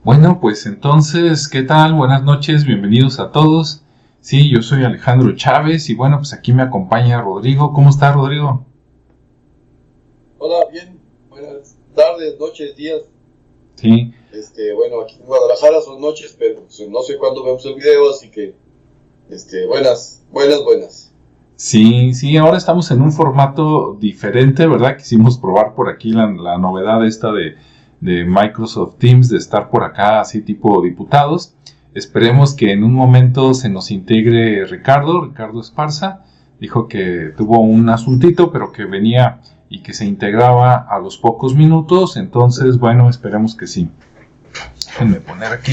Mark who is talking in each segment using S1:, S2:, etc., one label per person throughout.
S1: Bueno, pues entonces, ¿qué tal? Buenas noches, bienvenidos a todos. Sí, yo soy Alejandro Chávez y bueno, pues aquí me acompaña Rodrigo. ¿Cómo está, Rodrigo?
S2: Hola, bien, buenas tardes, noches, días.
S1: Sí,
S2: Bueno, aquí en Guadalajara son noches, pero pues, no sé cuándo vemos el video, así que, buenas.
S1: sí, ahora estamos en un formato diferente, ¿verdad? Quisimos probar por aquí la novedad esta de Microsoft Teams, de estar por acá así tipo diputados. Esperemos que en un momento se nos integre Ricardo Esparza. Dijo que tuvo un asuntito, pero que venía y que se integraba a los pocos minutos. Entonces, bueno, esperemos que sí. Déjenme poner aquí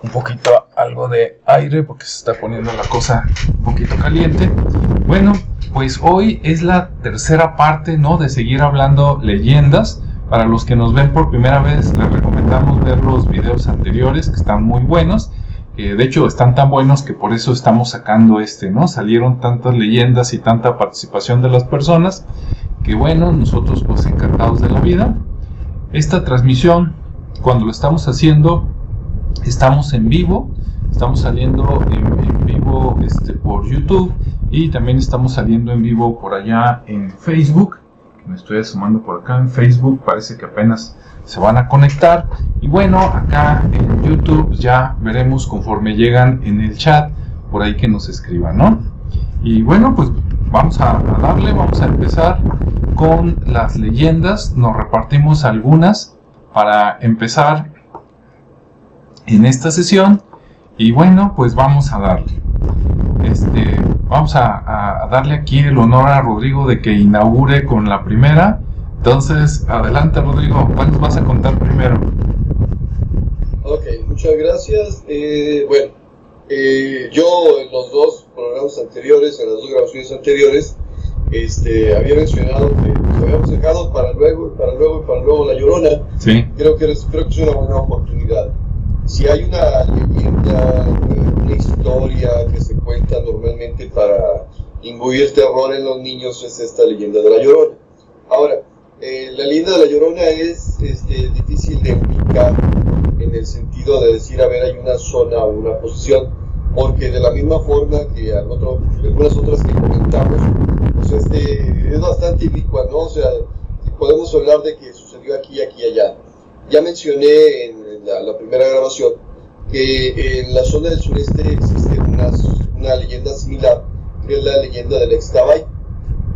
S1: un poquito algo de aire porque se está poniendo la cosa un poquito caliente. Bueno, pues hoy es la tercera parte, ¿no? De seguir hablando leyendas. Para los que nos ven por primera vez, les recomendamos ver los videos anteriores, que están muy buenos. De hecho, están tan buenos que por eso estamos sacando ¿no? Salieron tantas leyendas y tanta participación de las personas, que bueno, nosotros pues encantados de la vida. Esta transmisión, cuando lo estamos haciendo, estamos en vivo, estamos saliendo en vivo por YouTube y también estamos saliendo en vivo por allá en Facebook. Me estoy asomando por acá en Facebook, parece que apenas se van a conectar. Y bueno, acá en YouTube ya veremos conforme llegan en el chat, por ahí que nos escriban, ¿no? Y bueno, pues vamos a darle, vamos a empezar con las leyendas. Nos repartimos algunas para empezar en esta sesión. Y bueno, pues vamos a darle. Vamos a darle aquí el honor a Rodrigo de que inaugure con la primera. Entonces, adelante, Rodrigo, ¿cuál nos vas a contar primero?
S2: Ok, muchas gracias. Yo en los dos programas anteriores, en las dos grabaciones anteriores, había mencionado que nos habíamos dejado para luego La Llorona.
S1: Sí.
S2: Creo que es una buena oportunidad. Si hay una leyenda, una historia que se cuenta normalmente para imbuir terror en los niños, es esta leyenda de La Llorona. Ahora, la leyenda de La Llorona es difícil de ubicar en el sentido de decir, a ver, hay una zona o una posición, porque de la misma forma que algunas otras que comentamos, pues es bastante ubicua, ¿no? O sea, podemos hablar de que sucedió aquí, allá. Ya mencioné en la primera grabación que en la zona del sureste existe una leyenda similar, que es la leyenda del Extabay,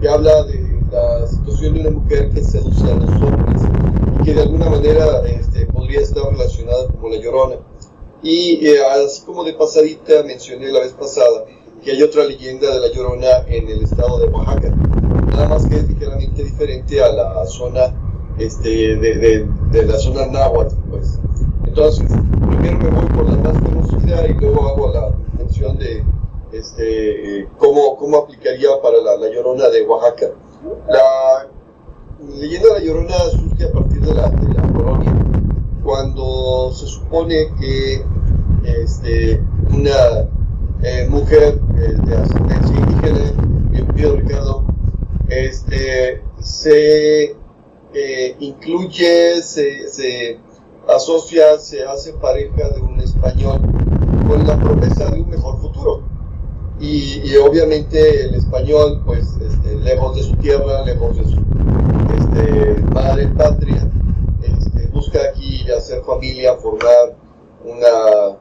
S2: que habla de la situación de una mujer que seduce a los hombres y que de alguna manera podría estar relacionada con La Llorona. Y así como de pasadita mencioné la vez pasada que hay otra leyenda de La Llorona en el estado de Oaxaca, nada más que es ligeramente diferente a la zona de la zona náhuatl, pues. Entonces, primero me voy por la más conocida y luego hago la mención de cómo aplicaría para la Llorona de Oaxaca. La leyenda de La Llorona surge a partir de la colonia, cuando se supone que una mujer de ascendencia indígena, bien pido Ricardo, se incluye, se asocia, se hace pareja de un español con la promesa de un mejor futuro. Y obviamente el español, pues, lejos de su tierra, lejos de su madre patria, busca aquí hacer familia, formar una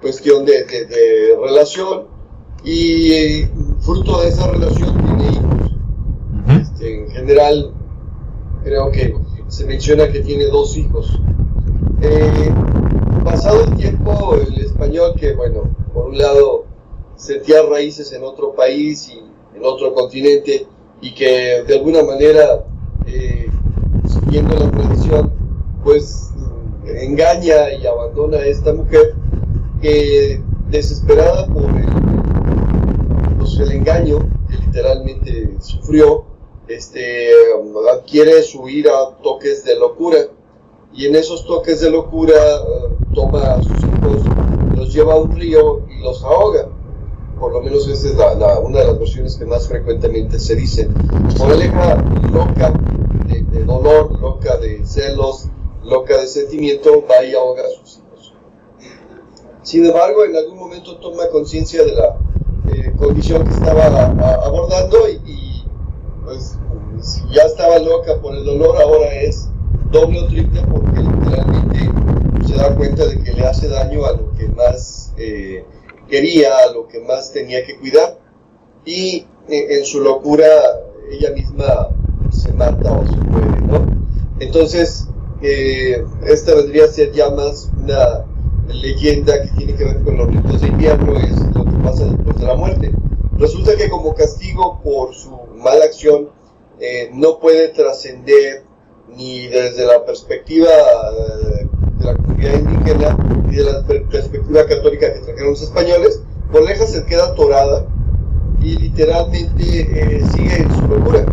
S2: cuestión de relación, y fruto de esa relación tiene hijos. En general, creo que se menciona que tiene 2 hijos. Pasado el tiempo, el español, que bueno, por un lado sentía raíces en otro país y en otro continente, y que de alguna manera, siguiendo la tradición, pues engaña y abandona a esta mujer, que desesperada por el engaño que literalmente sufrió, adquiere su ira, toques de locura, y en esos toques de locura toma a sus hijos, los lleva a un río y los ahoga. Por lo menos esa es una de las versiones que más frecuentemente se dicen. Moraleja, loca de dolor, loca de celos, loca de sentimiento, va y ahoga a sus hijos. Sin embargo, en algún momento toma conciencia de la condición que estaba abordando y pues si ya estaba loca por el dolor, ahora es doble o triple porque literalmente se da cuenta de que le hace daño a lo que más quería, a lo que más tenía que cuidar, y en su locura ella misma se mata o se muere, ¿no? Entonces, esta vendría a ser ya más una leyenda que tiene que ver con los ritos de invierno, es lo que pasa después de la muerte. Resulta que como castigo por su mala acción, no puede trascender ni desde la perspectiva de la comunidad indígena ni de la perspectiva católica que trajeron los españoles. Borleja se queda atorada y literalmente sigue en su locura,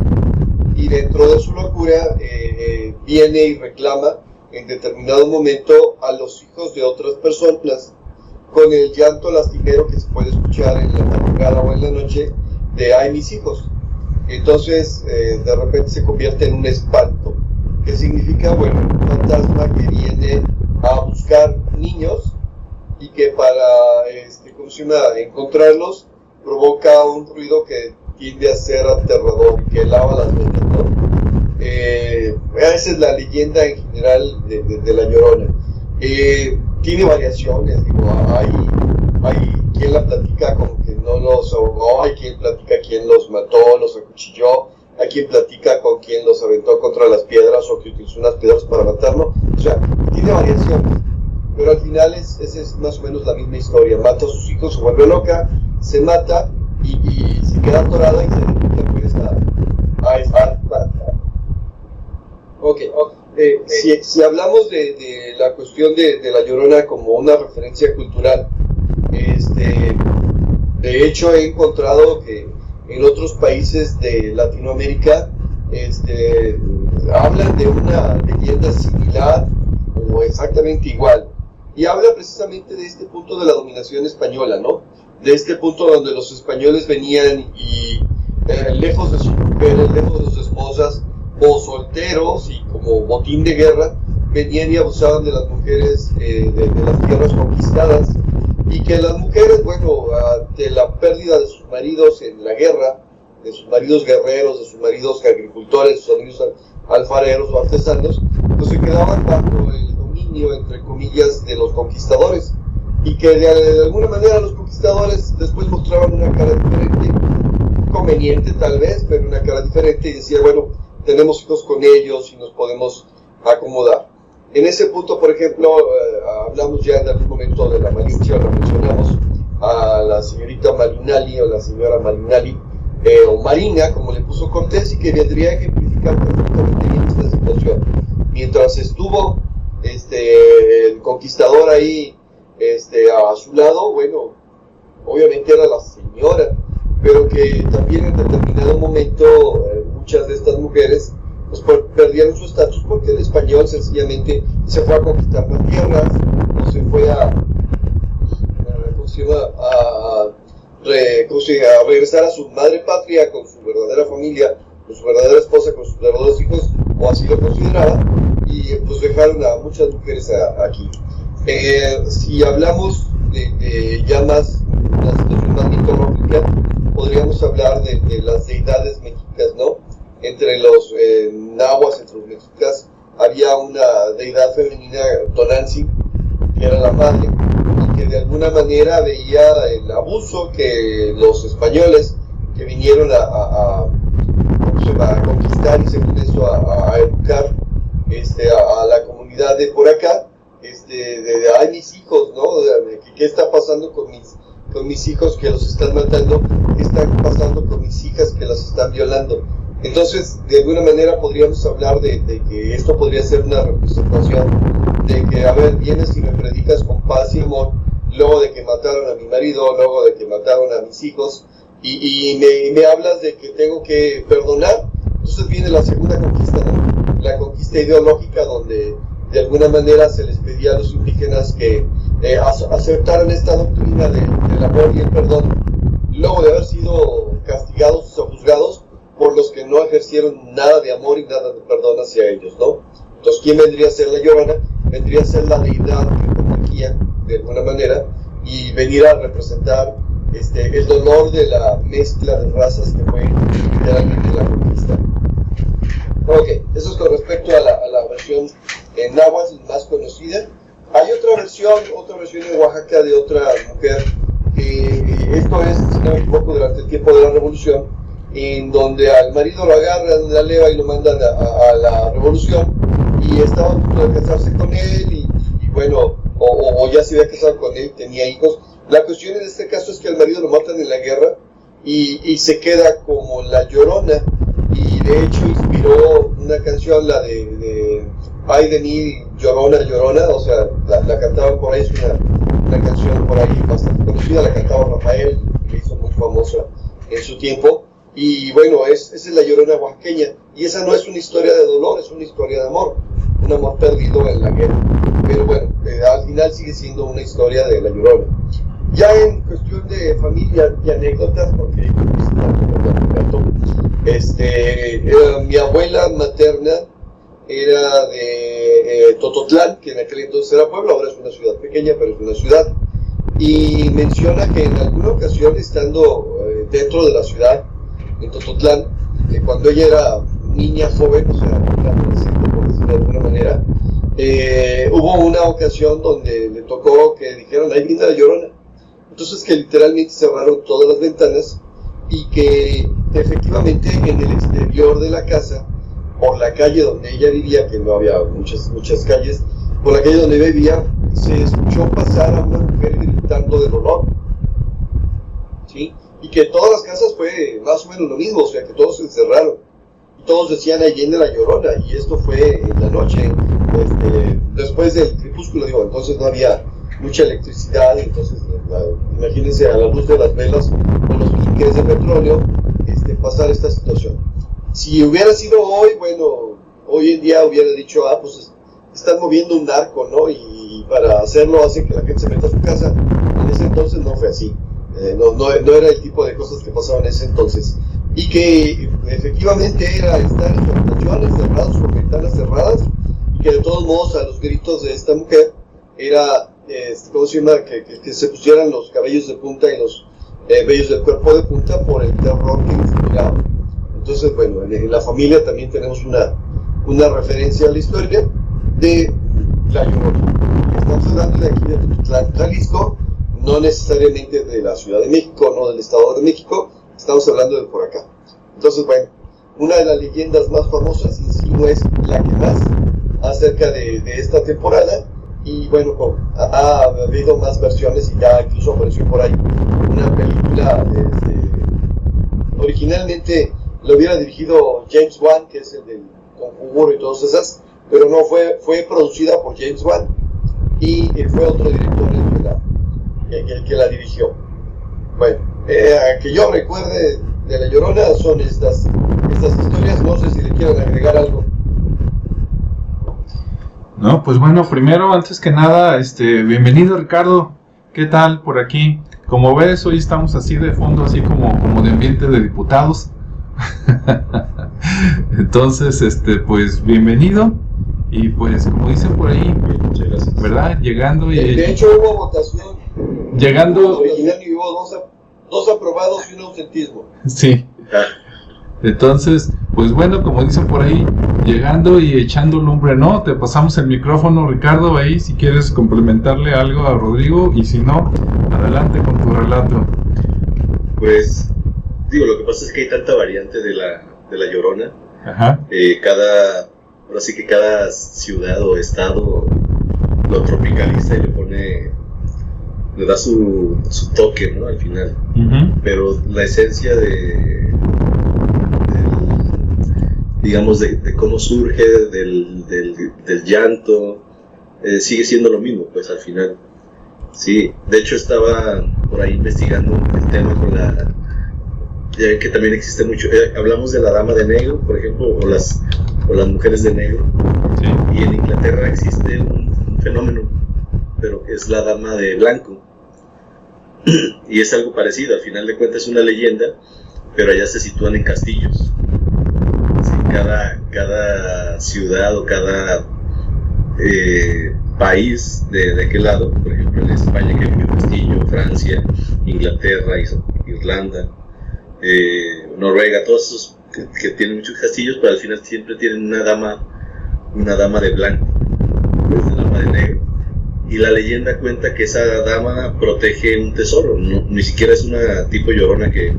S2: y dentro de su locura viene y reclama en determinado momento a los hijos de otras personas con el llanto lastimero que se puede escuchar en la madrugada o en la noche de "ay, mis hijos". Entonces de repente se convierte en un espanto, que significa, bueno, un fantasma que viene a buscar niños y que para ¿cómo se llama?, encontrarlos provoca un ruido que tiende a ser aterrador y que lava las venas, ¿no? Esa es la leyenda en general de La Llorona. Tiene variaciones, digo, hay quien la platica como que no los ahogó, hay quien platica quien los mató, los acuchilló, hay quien platica con quien los aventó contra las piedras o que utilizó unas piedras para matarlo. O sea, tiene variaciones, pero al final es más o menos la misma historia. Mata a sus hijos, se vuelve loca, se mata y se queda atorada y se dedica pues a espantar. Si hablamos de la cuestión de La Llorona como una referencia cultural, de hecho he encontrado que en otros países de Latinoamérica hablan de una leyenda similar o exactamente igual, y habla precisamente de este punto de la dominación española, ¿no? De este punto donde los españoles venían y lejos de sus mujeres, lejos de sus esposas, o solteros y como botín de guerra, venían y abusaban de las mujeres de las tierras conquistadas, y que las mujeres, bueno, ante la pérdida de sus maridos en la guerra, de sus maridos guerreros, de sus maridos agricultores, de sus maridos alfareros o artesanos, pues se quedaban bajo el dominio, entre comillas, de los conquistadores, y que de alguna manera los conquistadores después mostraban una cara diferente, conveniente tal vez, pero una cara diferente, y decía, bueno, tenemos hijos con ellos y nos podemos acomodar. En ese punto, por ejemplo, hablamos ya en algún momento de la Malinche, la mencionamos a la señorita Malinali o la señora Malinali, o Marina, como le puso Cortés, y que vendría a ejemplificar perfectamente bien esta situación. Mientras estuvo el conquistador ahí a su lado, bueno, obviamente era la señora, pero que también en determinado momento muchas de estas mujeres pues perdieron su estatus porque el español sencillamente se fue a conquistar más tierras, o se fue a regresar a su madre patria con su verdadera familia, con su verdadera esposa, con sus verdaderos hijos, o así lo consideraban, y pues dejaron a muchas mujeres aquí. Si hablamos de ya más una situación más mitológica, podríamos hablar de las deidades mexicas, ¿no? Entre los nahuas, entre los mexicas, había una deidad femenina, Tonantzin, que era la madre, y que de alguna manera veía el abuso que los españoles que vinieron a conquistar y según eso a educar a la comunidad de por acá, ay, mis hijos, ¿no? ¿Qué está pasando con mis hijos que los están matando? ¿Qué está pasando con mis hijas que las están violando? Entonces, de alguna manera podríamos hablar de que esto podría ser una representación de que, a ver, vienes y me predicas con paz y amor, luego de que mataron a mi marido, luego de que mataron a mis hijos, y me hablas de que tengo que perdonar. Entonces viene la segunda conquista, ¿no? La conquista ideológica, donde de alguna manera se les pedía a los indígenas que aceptaran esta doctrina del amor y el perdón, luego de haber sido castigados o juzgados por los que no ejercieron nada de amor y nada de perdón hacia ellos, ¿no? Entonces, ¿quién vendría a ser La Llorona? Vendría a ser la deidad que protegía, de alguna manera, y venir a representar el dolor de la mezcla de razas que fue literalmente la conquista. Ok, eso es con respecto a la versión en náhuatl más conocida. Hay otra versión en Oaxaca de otra mujer, esto es, si no me equivoco, durante el tiempo de la revolución, en donde al marido lo agarran, la leva y lo mandan a la revolución, y estaba a punto de casarse con él, y bueno, o ya se había casado con él, tenía hijos. La cuestión en este caso es que al marido lo matan en la guerra, y se queda como la Llorona, y de hecho inspiró una canción, la de Ay de mí, Llorona, Llorona, o sea, la cantaban por ahí, es una canción por ahí bastante conocida, la cantaba Rafael, que hizo muy famosa en su tiempo, y bueno, esa es la Llorona oaxaqueña, y esa no es una historia de dolor, es una historia de amor, un amor perdido en la guerra, pero bueno, al final sigue siendo una historia de la Llorona. Ya en cuestión de familia y anécdotas, porque mi abuela materna era de Tototlán, que en aquel entonces era pueblo, ahora es una ciudad pequeña, pero es una ciudad, y menciona que en alguna ocasión, estando dentro de la ciudad, en Tototlán, cuando ella era niña joven, o sea, adolescente, por decirlo de alguna manera, hubo una ocasión donde le tocó que dijeron, ahí viene la Llorona. Entonces que literalmente cerraron todas las ventanas y que efectivamente en el exterior de la casa, por la calle donde ella vivía, que no había muchas calles, por la calle donde vivía, se escuchó pasar a una mujer gritando de dolor, ¿sí? Y que todas las casas fue más o menos lo mismo, o sea que todos se encerraron y todos decían ahí viene la Llorona, y esto fue en la noche, después del crepúsculo, digo, entonces no había mucha electricidad, y entonces imagínense a la luz de las velas o los blinques de petróleo pasar esta situación. Si hubiera sido hoy, bueno, hoy en día hubiera dicho, pues están moviendo un narco, ¿no? Y para hacerlo hacen que la gente se meta a su casa. En ese entonces no fue así, no era el tipo de cosas que pasaban en ese entonces, y que efectivamente era estar en sus habitaciones cerrados, con ventanas cerradas, y que de todos modos a los gritos de esta mujer era ¿cómo se llama? Que se pusieran los cabellos de punta y los vellos del cuerpo de punta por el terror que inspiraba. Entonces, bueno, en la familia también tenemos una referencia a la historia de la Llorona. Estamos hablando de aquí de Tototlán, Jalisco, no necesariamente de la Ciudad de México, no del Estado de México, estamos hablando de por acá. Entonces, bueno, una de las leyendas más famosas, en sí no es la que más, acerca de esta temporada. Y bueno, ha habido más versiones, y ya incluso apareció por ahí una película, originalmente lo hubiera dirigido James Wan, que es el del Conjuro y todas esas, pero no fue producida por James Wan, y fue otro director el que la dirigió. Bueno, que yo recuerde de La Llorona son estas historias, no sé si le quieren agregar algo.
S1: No, pues bueno, primero, antes que nada, bienvenido Ricardo, ¿qué tal por aquí? Como ves, hoy estamos así de fondo, así como de ambiente de diputados. Entonces, pues bienvenido, y pues como dicen por ahí,
S2: muchas gracias,
S1: ¿verdad? Llegando y...
S2: De hecho hubo votación,
S1: llegando...
S2: original, y hubo dos aprobados y un ausentismo.
S1: Sí. Entonces, pues bueno, como dicen por ahí, llegando y echando lumbre, ¿no? Te pasamos el micrófono, Ricardo, ahí si quieres complementarle algo a Rodrigo, y si no, adelante con tu relato.
S3: Pues, digo, lo que pasa es que hay tanta variante de la Llorona.
S1: Ajá.
S3: Ahora sí que cada ciudad o estado lo tropicaliza y le da su toque, ¿no? Al final.
S1: Uh-huh.
S3: Pero la esencia digamos, de cómo surge, del llanto, sigue siendo lo mismo, pues al final. Sí, de hecho estaba por ahí investigando el tema ya ven que también existe mucho, hablamos de la dama de negro, por ejemplo, o las mujeres de negro.
S1: Sí.
S3: Y en Inglaterra existe un fenómeno, pero es la dama de blanco. Y es algo parecido, al final de cuentas es una leyenda, pero allá se sitúan en castillos. Cada ciudad o cada país de aquel lado, por ejemplo en España que hay un castillo, Francia, Inglaterra, Irlanda, Noruega, todos esos que tienen muchos castillos, pero al final siempre tienen una dama de blanco, una dama de negro. Y la leyenda cuenta que esa dama protege un tesoro, ni siquiera es una tipo llorona que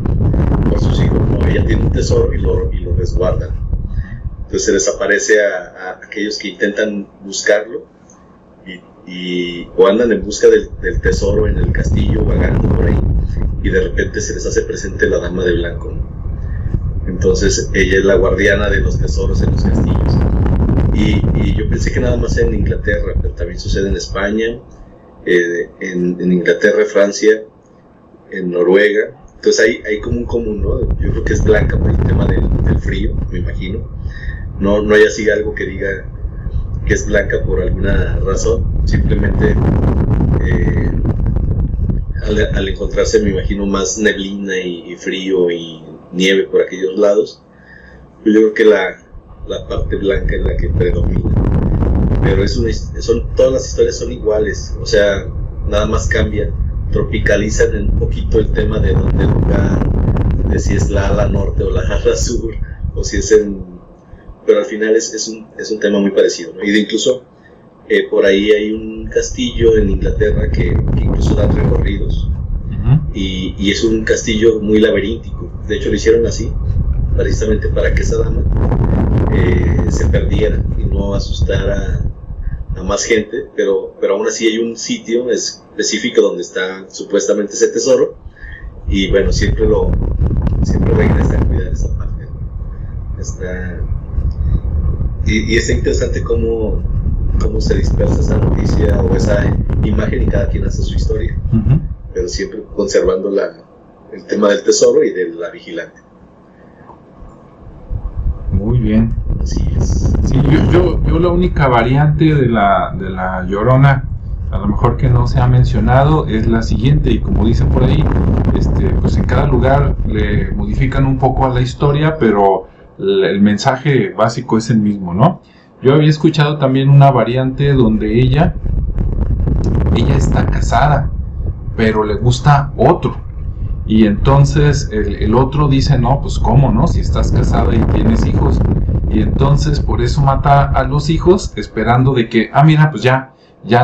S3: por sus hijos, no, ella tiene un tesoro y lo resguarda. Entonces se les aparece a aquellos que intentan buscarlo o andan en busca del tesoro en el castillo, vagando por ahí, y de repente se les hace presente la dama de blanco, ¿no? Entonces ella es la guardiana de los tesoros en los castillos. Y yo pensé que nada más en Inglaterra, pero también sucede en España, en Inglaterra, Francia, en Noruega. Entonces hay como un común, ¿no? Yo creo que es blanca por el tema del frío, me imagino. No hay así algo que diga que es blanca por alguna razón. Simplemente al encontrarse, me imagino, más neblina y frío y nieve por aquellos lados, yo creo que la parte blanca es la que predomina. Pero todas las historias son iguales, o sea, nada más cambia, tropicalizan un poquito el tema de dónde el lugar, de si es la ala norte o la ala sur, o si es pero al final es un tema muy parecido, ¿no? Y incluso por ahí hay un castillo en Inglaterra que incluso da recorridos, y es un castillo muy laberíntico. De hecho lo hicieron así, precisamente para que esa dama se perdiera y no asustara a más gente, pero aún así hay un sitio específico donde está supuestamente ese tesoro, y bueno, siempre regresa a cuidar esa parte, ¿no? Y está interesante cómo se dispersa esa noticia o esa imagen, y cada quien hace su historia, pero siempre conservando el tema del tesoro y de la vigilante.
S1: Muy bien.
S3: Así es.
S1: Sí, yo la única variante de la Llorona, a lo mejor que no se ha mencionado, es la siguiente, y como dicen por ahí, pues en cada lugar le modifican un poco a la historia, pero el mensaje básico es el mismo, ¿no? Yo había escuchado también una variante donde ella está casada, pero le gusta otro. Y entonces el otro dice, no, pues cómo, ¿no? Si estás casada y tienes hijos. Y entonces por eso mata a los hijos, esperando de que, mira, pues ya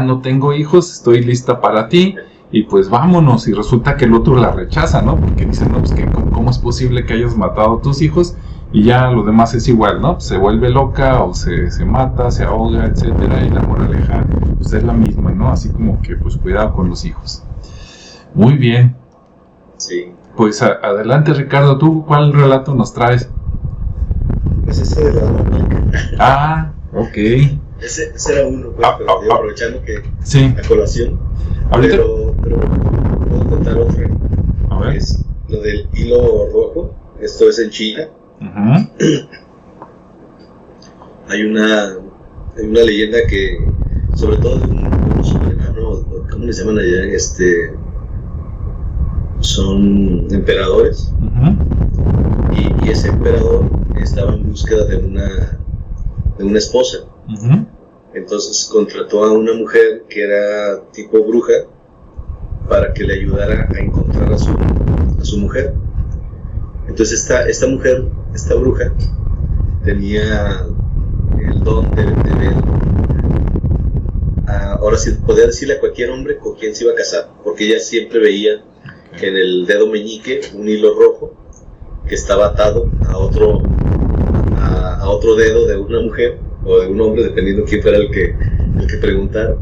S1: no tengo hijos, estoy lista para ti, y pues vámonos. Y resulta que el otro la rechaza, ¿no? Porque dice, no, pues que ¿cómo es posible que hayas matado a tus hijos? Y ya lo demás es igual, ¿no? Se vuelve loca o se mata, se ahoga, etcétera, y la moraleja pues es la misma, ¿no? Así como que pues cuidado con los hijos. Muy bien.
S3: Sí.
S1: Pues adelante, Ricardo, ¿tú cuál relato nos traes?
S3: Pues ese de la dama blanca.
S1: Ok.
S3: Ese era uno, pues, pero digo, aprovechando que
S1: sí.
S3: A colación.
S1: Ahorita.
S3: Pero puedo contar otra.
S1: A ver.
S3: Es lo del hilo rojo. Esto es en China. Hay una leyenda que, sobre todo de un soberano, ¿cómo les llaman allá? Son emperadores, y ese emperador estaba en búsqueda de una esposa. Entonces contrató a una mujer que era tipo bruja para que le ayudara a encontrar a su mujer. Entonces esta mujer, esta bruja, tenía el don de ver, ahora sí, podía decirle a cualquier hombre con quien se iba a casar, porque ella siempre veía en el dedo meñique un hilo rojo que estaba atado a otro dedo de una mujer o de un hombre, dependiendo quién fuera el que preguntara.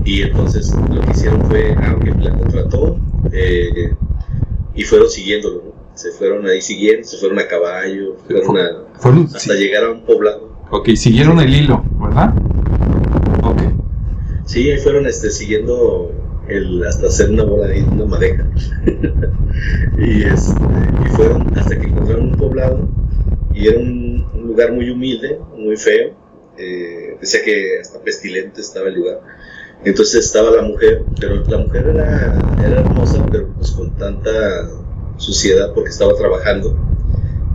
S3: Y entonces lo que hicieron fue, aunque la contrató, y fueron siguiéndolo, ¿no? Se fueron ahí siguiendo, se fueron a caballo, hasta llegar a un poblado.
S1: Ok, siguieron el hilo, ¿verdad? Ok.
S3: Sí, ahí fueron siguiendo hasta hacer una bola de una madeja. y fueron hasta que encontraron un poblado, y era un lugar muy humilde, muy feo. Decía que hasta pestilente estaba el lugar. Entonces estaba la mujer, pero la mujer era hermosa, pero pues con tanta suciedad porque estaba trabajando,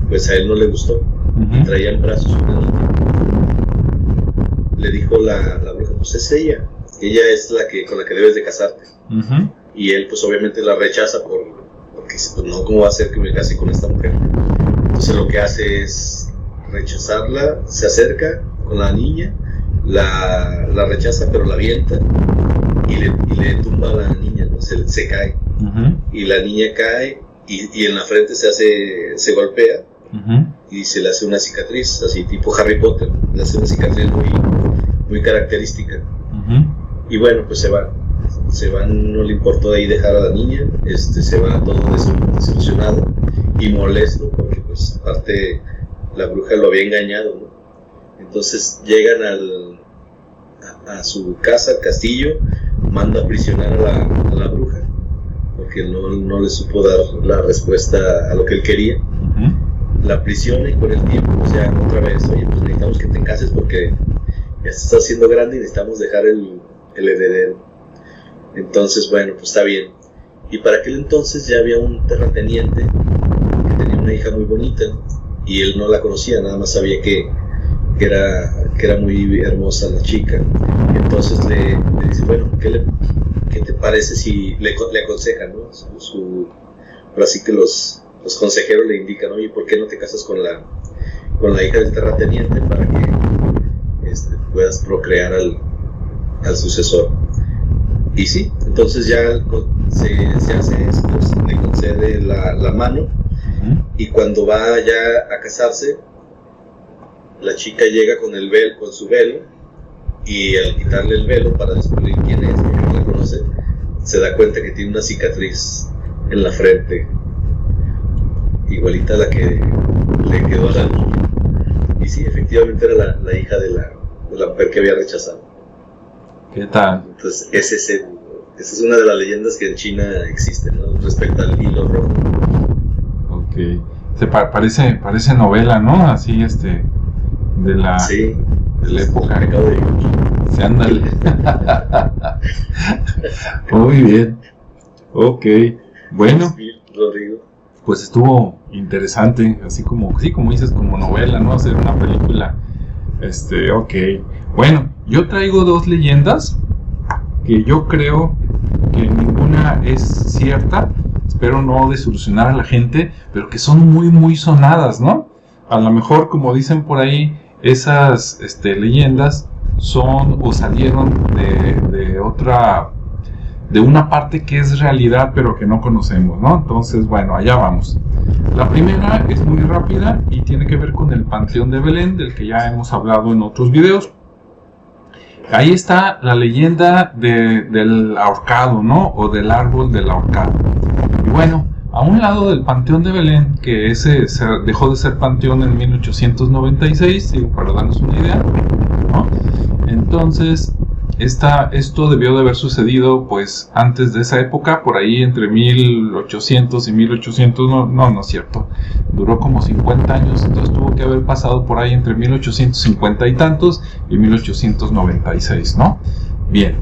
S3: pues a él no le gustó. Y traía en brazos una niña. Le dijo la bruja, pues es ella es con la que debes de casarte.
S1: Uh-huh.
S3: Y él pues obviamente la rechaza porque dice, pues no, ¿cómo va a ser que me case con esta mujer? Entonces lo que hace es rechazarla, se acerca con la niña, la rechaza pero la avienta y le tumba a la niña, ¿no? Se cae. Uh-huh. Y la niña cae y en la frente se golpea. Uh-huh. Y se le hace una cicatriz, así tipo Harry Potter, le hace una cicatriz muy característica. Uh-huh. Y bueno, pues se van, no le importó ahí dejar a la niña, se va todo desilusionado y molesto porque pues aparte la bruja lo había engañado, ¿no? Entonces llegan a su casa, al castillo, manda a prisionar a la bruja porque no le supo dar la respuesta a lo que él quería. Uh-huh. La aprisiona y con el tiempo, o sea, otra vez, oye, pues necesitamos que te cases porque ya te estás haciendo grande y necesitamos dejar el heredero. Entonces, bueno, pues está bien. Y para aquel entonces ya había un terrateniente que tenía una hija muy bonita y él no la conocía, nada más sabía que era muy hermosa la chica. Entonces le dice, bueno, ¿qué te parece si le aconseja, ¿no? Ahora sí que los consejeros le indican, oye, ¿por qué no te casas con la hija del terrateniente para que puedas procrear al sucesor? Y sí, entonces ya se hace esto, le concede la mano. Uh-huh. Y cuando va ya a casarse, la chica llega con su velo, y al quitarle el velo para descubrir quién es, porque no la conoce, se da cuenta que tiene una cicatriz en la frente igualita a la que le quedó a la niña. Y sí, efectivamente era la hija de la mujer que había rechazado.
S1: ¿Qué tal?
S3: Entonces, esa es una de las leyendas que en China existen, ¿no? Respecto al hilo rojo.
S1: Ok. Parece novela, ¿no? Así, de la época. Se ándale. Muy bien. Ok. Bueno.
S3: Rodrigo.
S1: Pues estuvo interesante, así como dices, como novela, ¿no? Hacer una película. Ok. Bueno, yo traigo 2 leyendas que yo creo que ninguna es cierta. Espero no desilusionar a la gente, pero que son muy, muy sonadas, ¿no? A lo mejor, como dicen por ahí, esas leyendas son o salieron de una parte que es realidad pero que no conocemos, ¿no? Entonces, bueno, allá vamos. La primera es muy rápida y tiene que ver con el Panteón de Belén, del que ya hemos hablado en otros videos. Ahí está la leyenda del ahorcado, ¿no? O del árbol del ahorcado. Y bueno, a un lado del Panteón de Belén, que ese dejó de ser panteón en 1896, digo, para darnos una idea, ¿no? Entonces, esto debió de haber sucedido pues antes de esa época, por ahí entre 1800 y 1800, no es cierto, duró como 50 años, entonces tuvo que haber pasado por ahí entre 1850 y tantos y 1896, ¿no? Bien,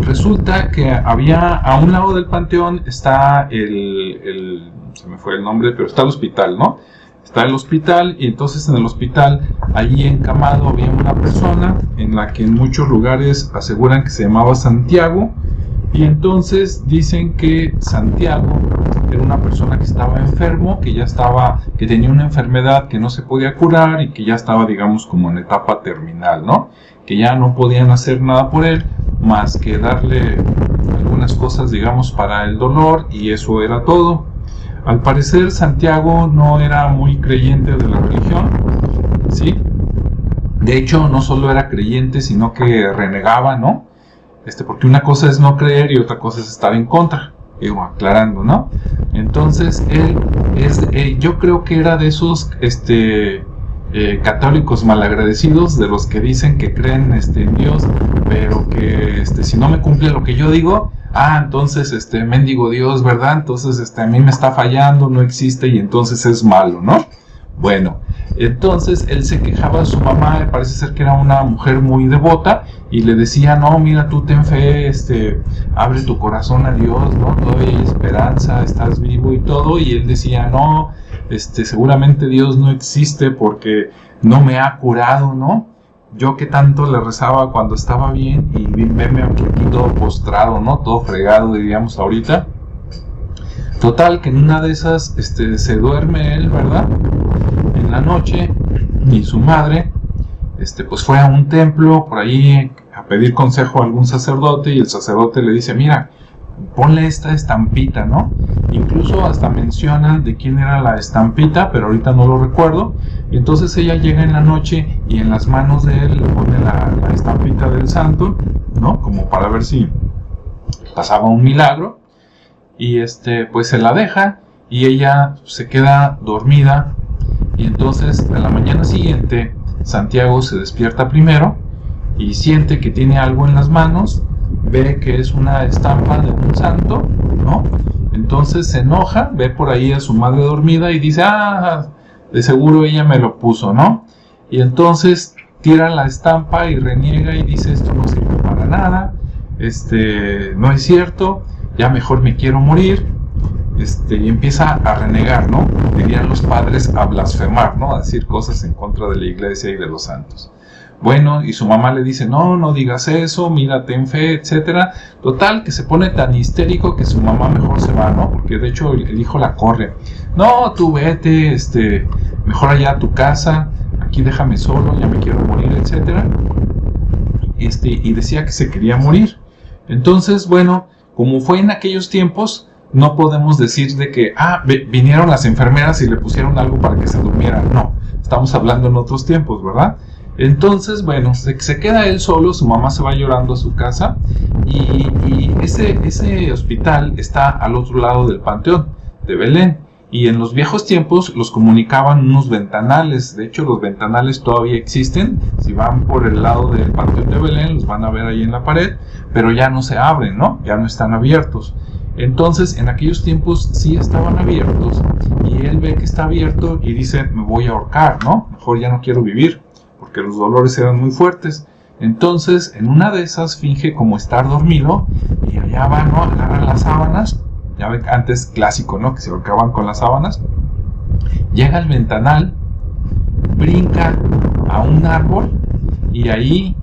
S1: resulta que había, a un lado del panteón está se me fue el nombre, pero está el hospital, ¿no? Está el hospital, y entonces en el hospital, allí encamado, había una persona en la que en muchos lugares aseguran que se llamaba Santiago, y entonces dicen que Santiago era una persona que estaba enfermo, que tenía una enfermedad que no se podía curar y que ya estaba, digamos, como en etapa terminal, ¿no? Que ya no podían hacer nada por él más que darle algunas cosas, digamos, para el dolor, y eso era todo. Al parecer Santiago no era muy creyente de la religión, ¿sí? De hecho, no solo era creyente, sino que renegaba, ¿no? Porque una cosa es no creer y otra cosa es estar en contra, digo, aclarando, ¿no? Entonces, yo creo que era de esos católicos malagradecidos, de los que dicen que creen en Dios, pero que si no me cumple lo que yo digo, entonces mendigo Dios, ¿verdad? Entonces a mí me está fallando, no existe y entonces es malo, ¿no? Bueno, entonces él se quejaba de su mamá, parece ser que era una mujer muy devota, y le decía, no, mira, tú ten fe, abre tu corazón a Dios, ¿no? Todavía hay esperanza, estás vivo y todo, y él decía, no, seguramente Dios no existe porque no me ha curado, ¿no? yo que tanto le rezaba cuando estaba bien y veme aquí todo postrado, ¿no? Todo fregado, diríamos ahorita. Total, que en una de esas se duerme él, ¿verdad? En la noche, y su madre pues fue a un templo por ahí a pedir consejo a algún sacerdote, y el sacerdote le dice, mira, ponle esta estampita, ¿no? Incluso hasta mencionan de quién era la estampita, pero ahorita no lo recuerdo. Y entonces ella llega en la noche y en las manos de él le pone la estampita del santo, ¿no? Como para ver si pasaba un milagro. Y pues se la deja y ella se queda dormida. Y entonces a la mañana siguiente Santiago se despierta primero y siente que tiene algo en las manos, ve que es una estampa de un santo, ¿no? Entonces se enoja, ve por ahí a su madre dormida y dice, de seguro ella me lo puso, ¿no? Y entonces tira la estampa y reniega y dice, esto no sirve para nada, no es cierto, ya mejor me quiero morir. Y empieza a renegar, ¿no? Dirían los padres, a blasfemar, ¿no? A decir cosas en contra de la iglesia y de los santos. Bueno, y su mamá le dice, no digas eso, mira, ten fe, etcétera. Total, que se pone tan histérico que su mamá mejor se va, ¿no? Porque de hecho el hijo la corre. No, tú vete, mejor allá a tu casa, aquí déjame solo, ya me quiero morir, etcétera. Y decía que se quería morir. Entonces, bueno, como fue en aquellos tiempos, no podemos decir de que, vinieron las enfermeras y le pusieron algo para que se durmiera. No, estamos hablando en otros tiempos, ¿verdad? Entonces, bueno, se queda él solo, su mamá se va llorando a su casa y ese hospital está al otro lado del Panteón de Belén. Y en los viejos tiempos los comunicaban unos ventanales. De hecho, los ventanales todavía existen. Si van por el lado del Panteón de Belén, los van a ver ahí en la pared, pero ya no se abren, ¿no? Ya no están abiertos. Entonces, en aquellos tiempos sí estaban abiertos, y él ve que está abierto y dice, me voy a ahorcar, ¿no? Mejor ya no quiero vivir, porque los dolores eran muy fuertes. Entonces, en una de esas finge como estar dormido, y allá va, ¿no? Agarra las sábanas, ya ven, antes clásico, ¿no? Que se ahorcaban con las sábanas. Llega al ventanal, brinca a un árbol, y ahí,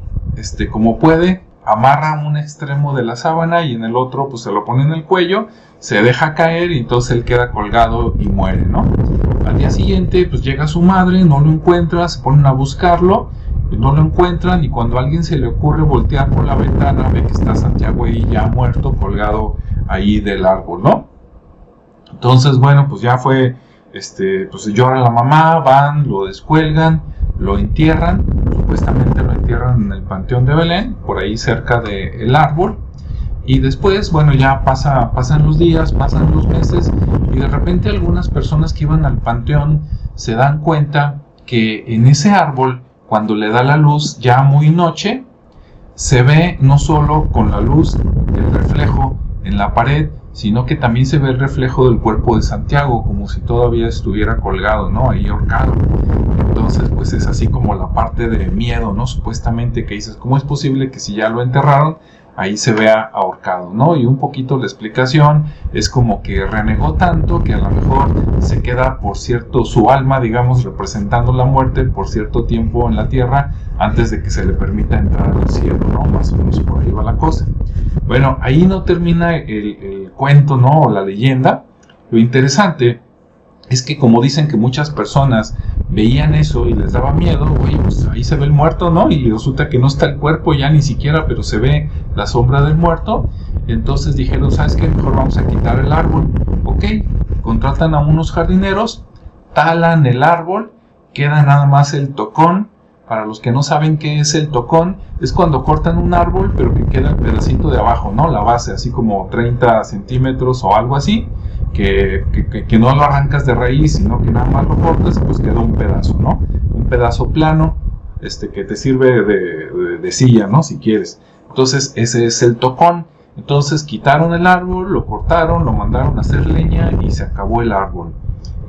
S1: como puede, amarra un extremo de la sábana y en el otro pues se lo pone en el cuello, se deja caer y entonces él queda colgado y muere, ¿no? Al día siguiente pues llega su madre, no lo encuentra, se ponen a buscarlo, no lo encuentran, y cuando a alguien se le ocurre voltear por la ventana ve que está Santiago ahí ya muerto, colgado ahí del árbol, ¿no? Entonces, bueno, pues ya fue, pues llora la mamá, van, lo descuelgan, lo entierran, supuestamente lo entierran en el Panteón de Belén, por ahí cerca del árbol, y después, bueno, ya pasan los días, pasan los meses, y de repente algunas personas que iban al panteón se dan cuenta que en ese árbol, cuando le da la luz ya muy noche, se ve no solo con la luz el reflejo en la pared, sino que también se ve el reflejo del cuerpo de Santiago, como si todavía estuviera colgado, ¿no? Ahí ahorcado. Entonces, pues es así como la parte de miedo, ¿no? Supuestamente, que dices, ¿cómo es posible que si ya lo enterraron, ahí se vea ahorcado, ¿no? Y un poquito la explicación es como que renegó tanto que a lo mejor se queda por cierto, su alma, digamos, representando la muerte por cierto tiempo en la tierra antes de que se le permita entrar al cielo, ¿no? Más o menos por ahí va la cosa. Bueno, ahí no termina el cuento, ¿no? O la leyenda. Lo interesante es que, como dicen que muchas personas veían eso y les daba miedo, oye, pues ahí se ve el muerto, ¿no? Y resulta que no está el cuerpo ya ni siquiera, pero se ve la sombra del muerto. Entonces dijeron, ¿sabes qué? Mejor vamos a quitar el árbol. Ok, contratan a unos jardineros, talan el árbol, queda nada más el tocón. Para los que no saben qué es el tocón, es cuando cortan un árbol, pero que queda el pedacito de abajo, ¿no? La base, así como 30 centímetros o algo así, que no lo arrancas de raíz, sino que nada más lo cortas, pues queda un pedazo, ¿no? Un pedazo plano, que te sirve de silla, ¿no? Si quieres. Entonces, ese es el tocón. Entonces, quitaron el árbol, lo cortaron, lo mandaron a hacer leña y se acabó el árbol.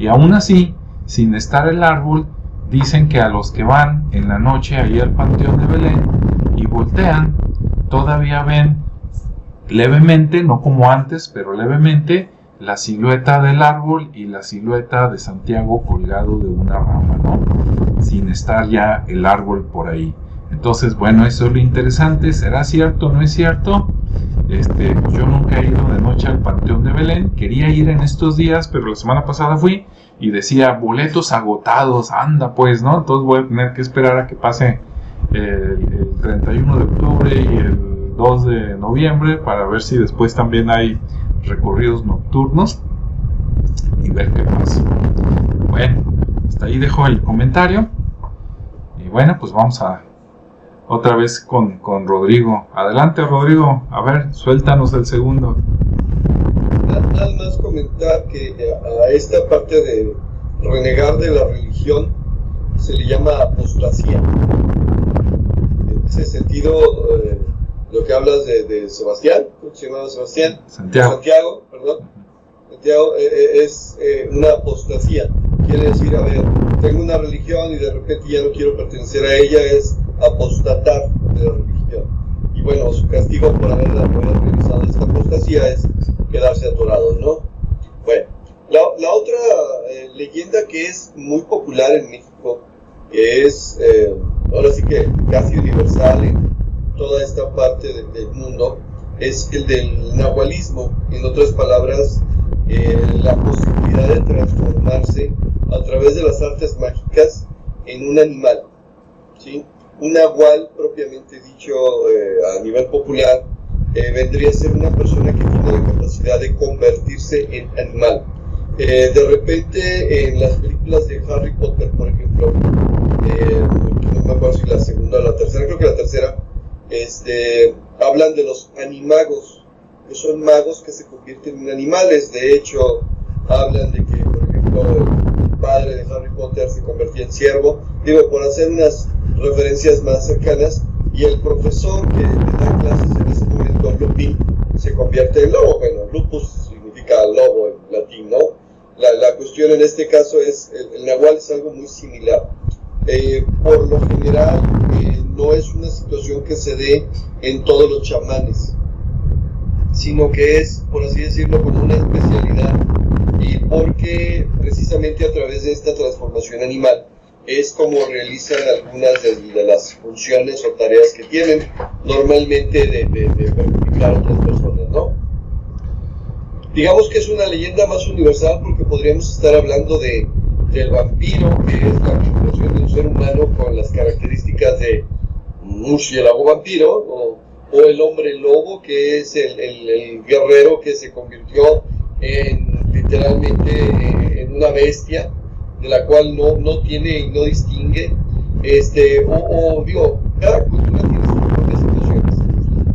S1: Y aún así, sin estar el árbol, dicen que a los que van en la noche ahí al Panteón de Belén y voltean, todavía ven levemente, no como antes, pero levemente, la silueta del árbol y la silueta de Santiago colgado de una rama, ¿no? Sin estar ya el árbol por ahí. Entonces, bueno, eso es lo interesante. ¿Será cierto o no es cierto? Pues yo nunca he ido de noche al Panteón de Belén. Quería ir en estos días, pero la semana pasada fui y decía boletos agotados. Anda pues, ¿no? Entonces voy a tener que esperar a que pase el 31 de octubre y el 2 de noviembre para ver si después también hay recorridos nocturnos y ver qué pasa. Bueno, hasta ahí dejo el comentario. Y bueno, pues vamos a otra vez con Rodrigo. Adelante, Rodrigo. A ver, suéltanos el segundo.
S2: Nada más comentar que a esta parte de renegar de la religión se le llama apostasía. En ese sentido, lo que hablas de Sebastián, ¿cómo se llamaba Sebastián? Santiago, es una apostasía. Quiere decir, a ver, tengo una religión y de repente ya no quiero pertenecer a ella, es apostatar de la religión. Y bueno, su castigo por haber realizado esta apostasía es quedarse atorado, ¿no? Bueno, la otra leyenda que es muy popular en México, que es ahora sí que casi universal en toda esta parte del mundo, es el del nahualismo. En otras palabras, la posibilidad de transformarse a través de las artes mágicas en un animal, ¿sí? Un nahual, propiamente dicho a nivel popular, vendría a ser una persona que tiene la capacidad de convertirse en animal. De repente, en las películas de Harry Potter, por ejemplo, no me acuerdo si la segunda o la tercera, creo que la tercera, hablan de los animagos, que son magos que se convierten en animales. De hecho, hablan de que, por ejemplo, el padre de Harry Potter se convertía en ciervo, digo, por hacer unas referencias más cercanas, y el profesor que le da clases en ese momento, Lupin, se convierte en lobo. Bueno, lupus significa lobo en latín, ¿no? La cuestión en este caso es, el nahual es algo muy similar. Por lo general, no es una situación que se dé en todos los chamanes, sino que es, por así decirlo, como una especialidad, y porque precisamente a través de esta transformación animal es como realizan algunas de las funciones o tareas que tienen normalmente de perjudicar a otras personas, ¿no? Digamos que es una leyenda más universal porque podríamos estar hablando del vampiro, que es la vinculación de un ser humano con las características de murciélago vampiro, o el hombre lobo, que es el guerrero que se convirtió literalmente en una bestia, de la cual no tiene y no distingue, digo, cada cultura tiene sus propias situaciones.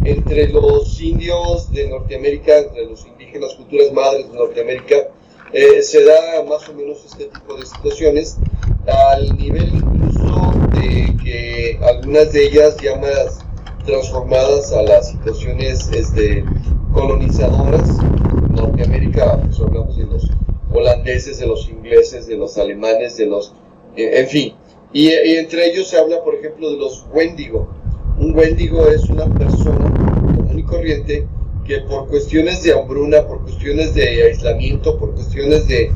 S2: Entre los indios de Norteamérica, entre los indígenas, culturas madres de Norteamérica, se da más o menos este tipo de situaciones, al nivel incluso de que algunas de ellas ya más transformadas a las situaciones colonizadoras. Norteamérica, pues hablamos de los holandeses, de los ingleses, de los alemanes, en fin. Y entre ellos se habla, por ejemplo, de los Wendigo. Un Wendigo es una persona común y corriente que por cuestiones de hambruna, por cuestiones de aislamiento, por cuestiones de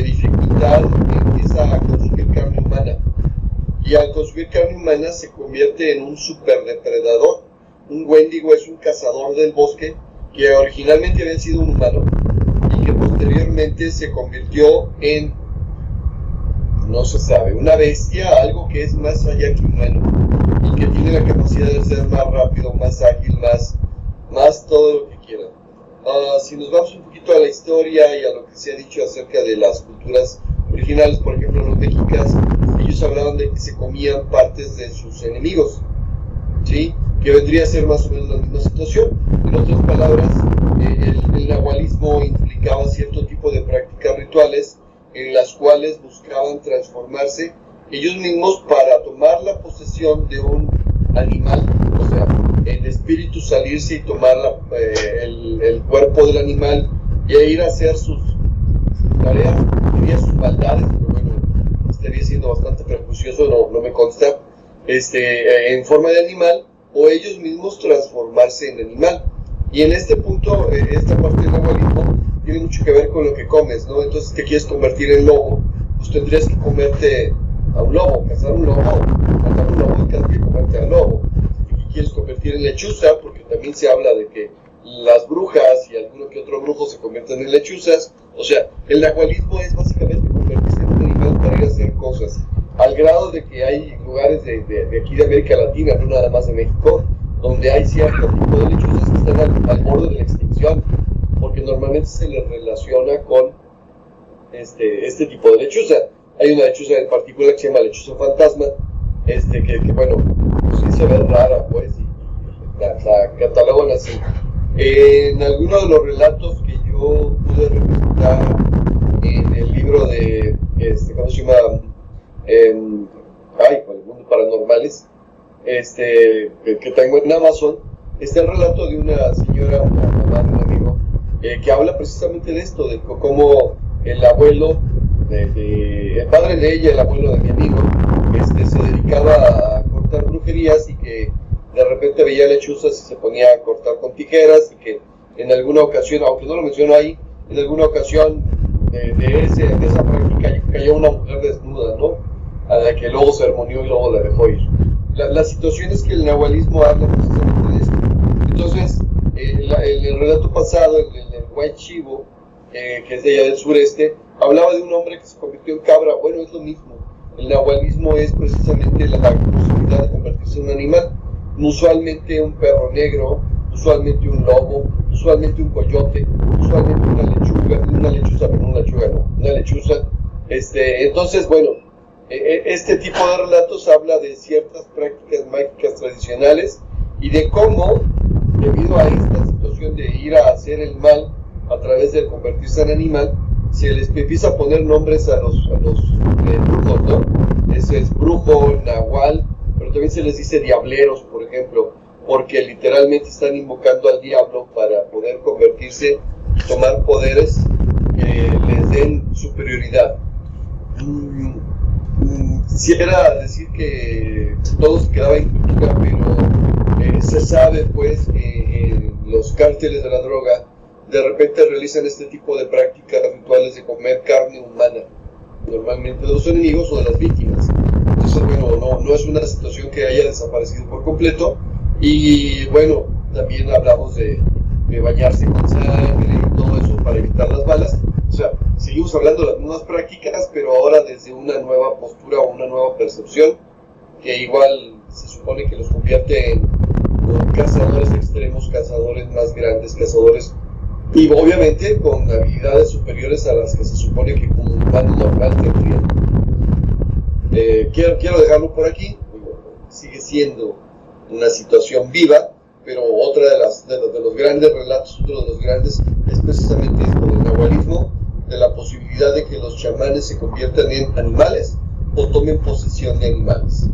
S2: dificultad, empieza a consumir carne humana. Y al consumir carne humana se convierte en un superdepredador. Un Wendigo es un cazador del bosque que originalmente había sido un humano y que posteriormente se convirtió en, no se sabe, una bestia, algo que es más allá que humano y que tiene la capacidad de ser más rápido, más ágil, más todo lo que quiera. Si nos vamos un poquito a la historia y a lo que se ha dicho acerca de las culturas originales, por ejemplo los mexicas, ellos hablaban de que se comían partes de sus enemigos, ¿sí? Que vendría a ser más o menos la misma situación. En otras palabras, el nahualismo implicaba cierto tipo de prácticas rituales en las cuales buscaban transformarse ellos mismos para tomar la posesión de un animal, o sea, el espíritu salirse y tomar el cuerpo del animal y ir a hacer sus tareas, sus maldades, pero bueno, estaría siendo bastante perjuicioso, no me consta, en forma de animal, o ellos mismos transformarse en animal. Y en este punto, esta parte del nahualismo tiene mucho que ver con lo que comes, ¿no? Entonces, ¿te quieres convertir en lobo? Pues tendrías que comerte un lobo. Cazar un lobo, matar un lobo es casi comerte al lobo. Si te quieres convertir en lechuza, porque también se habla de que las brujas y alguno que otro brujo se convierten en lechuzas. O sea, el nahualismo es básicamente convertirse en un animal para ir a hacer cosas, al grado de que hay lugares de aquí de América Latina, no nada más de México, donde hay cierto tipo de lechuzas que están al borde de la extinción, porque normalmente se les relaciona con este tipo de lechuza. Hay una lechuza en particular que se llama lechuza fantasma, que bueno, pues sí se ve rara, pues, y la catalogan así. En algunos de los relatos que yo pude representar en el libro de, ¿cómo se llama? El mundo paranormales, que tengo en Amazon, está el relato de una señora, una mamá de un amigo, que habla precisamente de esto, de cómo el abuelo, el padre de ella, el abuelo de mi amigo, se dedicaba a cortar brujerías y que de repente veía lechuzas y se ponía a cortar con tijeras, y que en alguna ocasión, aunque no lo menciono ahí, en alguna ocasión de esa práctica cayó una mujer desnuda, ¿no? A la que luego se armonió y luego la dejó ir. La situación es que el nahualismo habla precisamente de esto. Entonces, el relato pasado, el White Chivo, que es de allá del sureste, hablaba de un hombre que se convirtió en cabra. Bueno, es lo mismo. El nahualismo es precisamente la posibilidad de convertirse en un animal. Usualmente un perro negro, usualmente un lobo, usualmente un coyote, usualmente una lechuza. Entonces, bueno, este tipo de relatos habla de ciertas prácticas mágicas tradicionales y de cómo, debido a esta situación de ir a hacer el mal a través de convertirse en animal, se les empieza a poner nombres a los brujos, ¿no? Ese es brujo, nahual, pero también se les dice diableros, por ejemplo, porque literalmente están invocando al diablo para poder convertirse y tomar poderes que les den superioridad. Quisiera decir que todo se quedaba en cultura, pero se sabe pues que los cárteles de la droga de repente realizan este tipo de prácticas rituales de comer carne humana, normalmente de los enemigos o de las víctimas. Entonces, bueno, no es una situación que haya desaparecido por completo. Y bueno, también hablamos de bañarse con sangre y todo eso para evitar las balas. O sea, seguimos hablando de las mismas prácticas, pero ahora desde una nueva postura o una nueva percepción, que igual se supone que los convierte en cazadores extremos, cazadores más grandes, cazadores, y obviamente con habilidades superiores a las que se supone que como humano normal tendría. Quiero dejarlo por aquí. Sigue siendo una situación viva, pero otra de los grandes relatos, otro de los grandes, es precisamente esto del nahualismo, de la posibilidad de que los chamanes se conviertan en animales o tomen posesión de animales.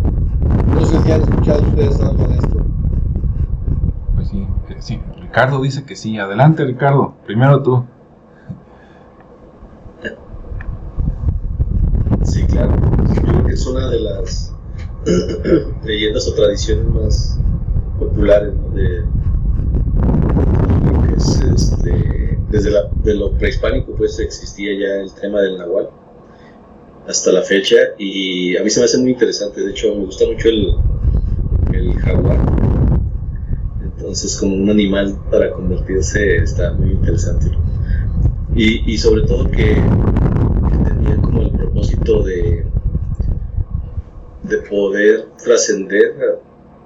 S2: No sé si han escuchado ustedes algo de esto.
S1: Pues sí, Ricardo dice que sí. Adelante, Ricardo, primero tú.
S3: Sí, claro. Yo creo que es una de las leyendas o tradiciones más populares, ¿no? De lo que es de lo prehispánico, pues existía ya el tema del nahual hasta la fecha, y a mí se me hace muy interesante. De hecho, me gusta mucho el jaguar. Entonces, como un animal para convertirse, está muy interesante. Y sobre todo que tenía como el propósito de poder trascender,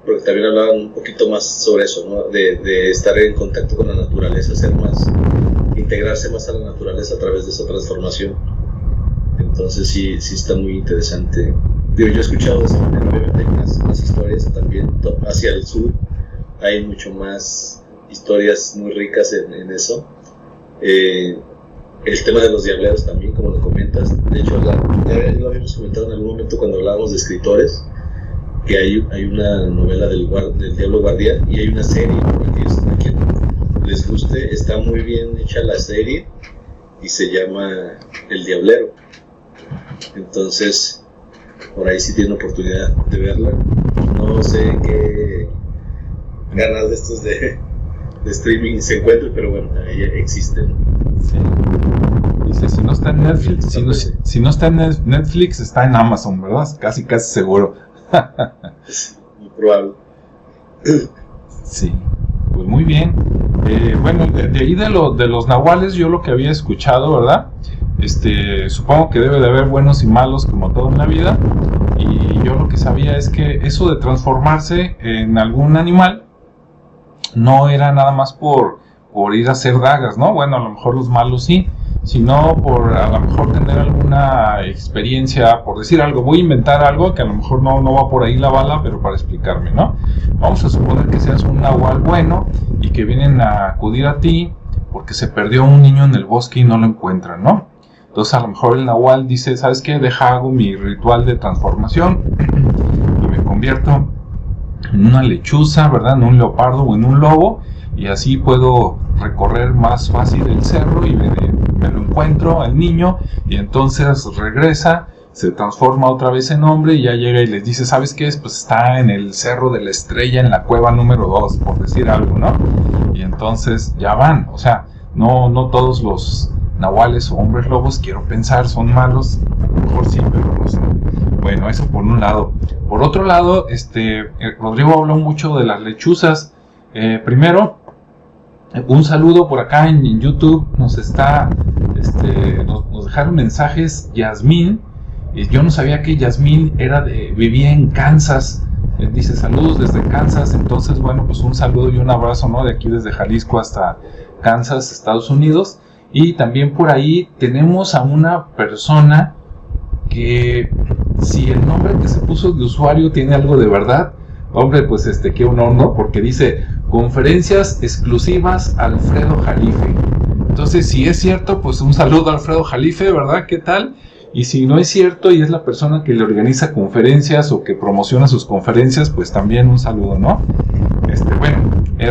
S3: porque también hablaban un poquito más sobre eso, ¿no? De estar en contacto con la naturaleza, integrarse más a la naturaleza a través de esa transformación. Entonces sí está muy interesante. Yo he escuchado de esa manera, obviamente hay más historias también hacia el sur, hay mucho más historias muy ricas en eso. El tema de los diableros también, como lo comentas. De hecho, ya lo habíamos comentado en algún momento cuando hablábamos de escritores, que hay una novela del Diablo Guardián, y hay una serie, a quien les guste, está muy bien hecha la serie, y se llama El Diablero. Entonces, por ahí si tienen oportunidad de verla. No sé qué ganas de estos de streaming se encuentren, pero bueno, ahí existen.
S1: Sí. Sí, si no está en Netflix, si no está en Netflix, está en Amazon, ¿verdad? Casi seguro.
S3: Muy probable.
S1: Sí, pues muy bien. Bueno, de ahí de los nahuales, yo lo que había escuchado, ¿verdad? Supongo que debe de haber buenos y malos como todo en la vida. Y yo lo que sabía es que eso de transformarse en algún animal no era nada más por ir a hacer dagas, ¿no? Bueno, a lo mejor los malos sí, sino por a lo mejor tener alguna experiencia, por decir algo. Voy a inventar algo que a lo mejor no va por ahí la bala, pero para explicarme, ¿no? Vamos a suponer que seas un nahual bueno y que vienen a acudir a ti porque se perdió un niño en el bosque y no lo encuentran, ¿no? Entonces a lo mejor el nahual dice, ¿sabes qué? Hago mi ritual de transformación y me convierto en una lechuza, ¿verdad? En un leopardo o en un lobo, y así puedo recorrer más fácil el cerro y me lo encuentro al niño, y entonces regresa, se transforma otra vez en hombre y ya llega y les dice, ¿sabes qué es? Pues está en el Cerro de la Estrella, en la cueva número 2, por decir algo, ¿no? Y entonces ya van, o sea, no todos los nahuales o hombres lobos, quiero pensar, son malos, a lo mejor sí, pero no sé. Bueno, eso por un lado. Por otro lado, Rodrigo habló mucho de las lechuzas. Primero, un saludo por acá en YouTube. Nos dejaron mensajes Yasmín. Yo no sabía que Yasmín vivía en Kansas. Dice saludos desde Kansas. Entonces, bueno, pues un saludo y un abrazo, ¿no? De aquí desde Jalisco hasta Kansas, Estados Unidos. Y también por ahí tenemos a una persona que, si el nombre que se puso de usuario tiene algo de verdad, hombre, pues qué honor, ¿no? Porque dice conferencias exclusivas Alfredo Jalife. Entonces, si es cierto, pues un saludo a Alfredo Jalife, ¿verdad? ¿Qué tal? Y si no es cierto y es la persona que le organiza conferencias o que promociona sus conferencias, pues también un saludo, ¿no? Bueno,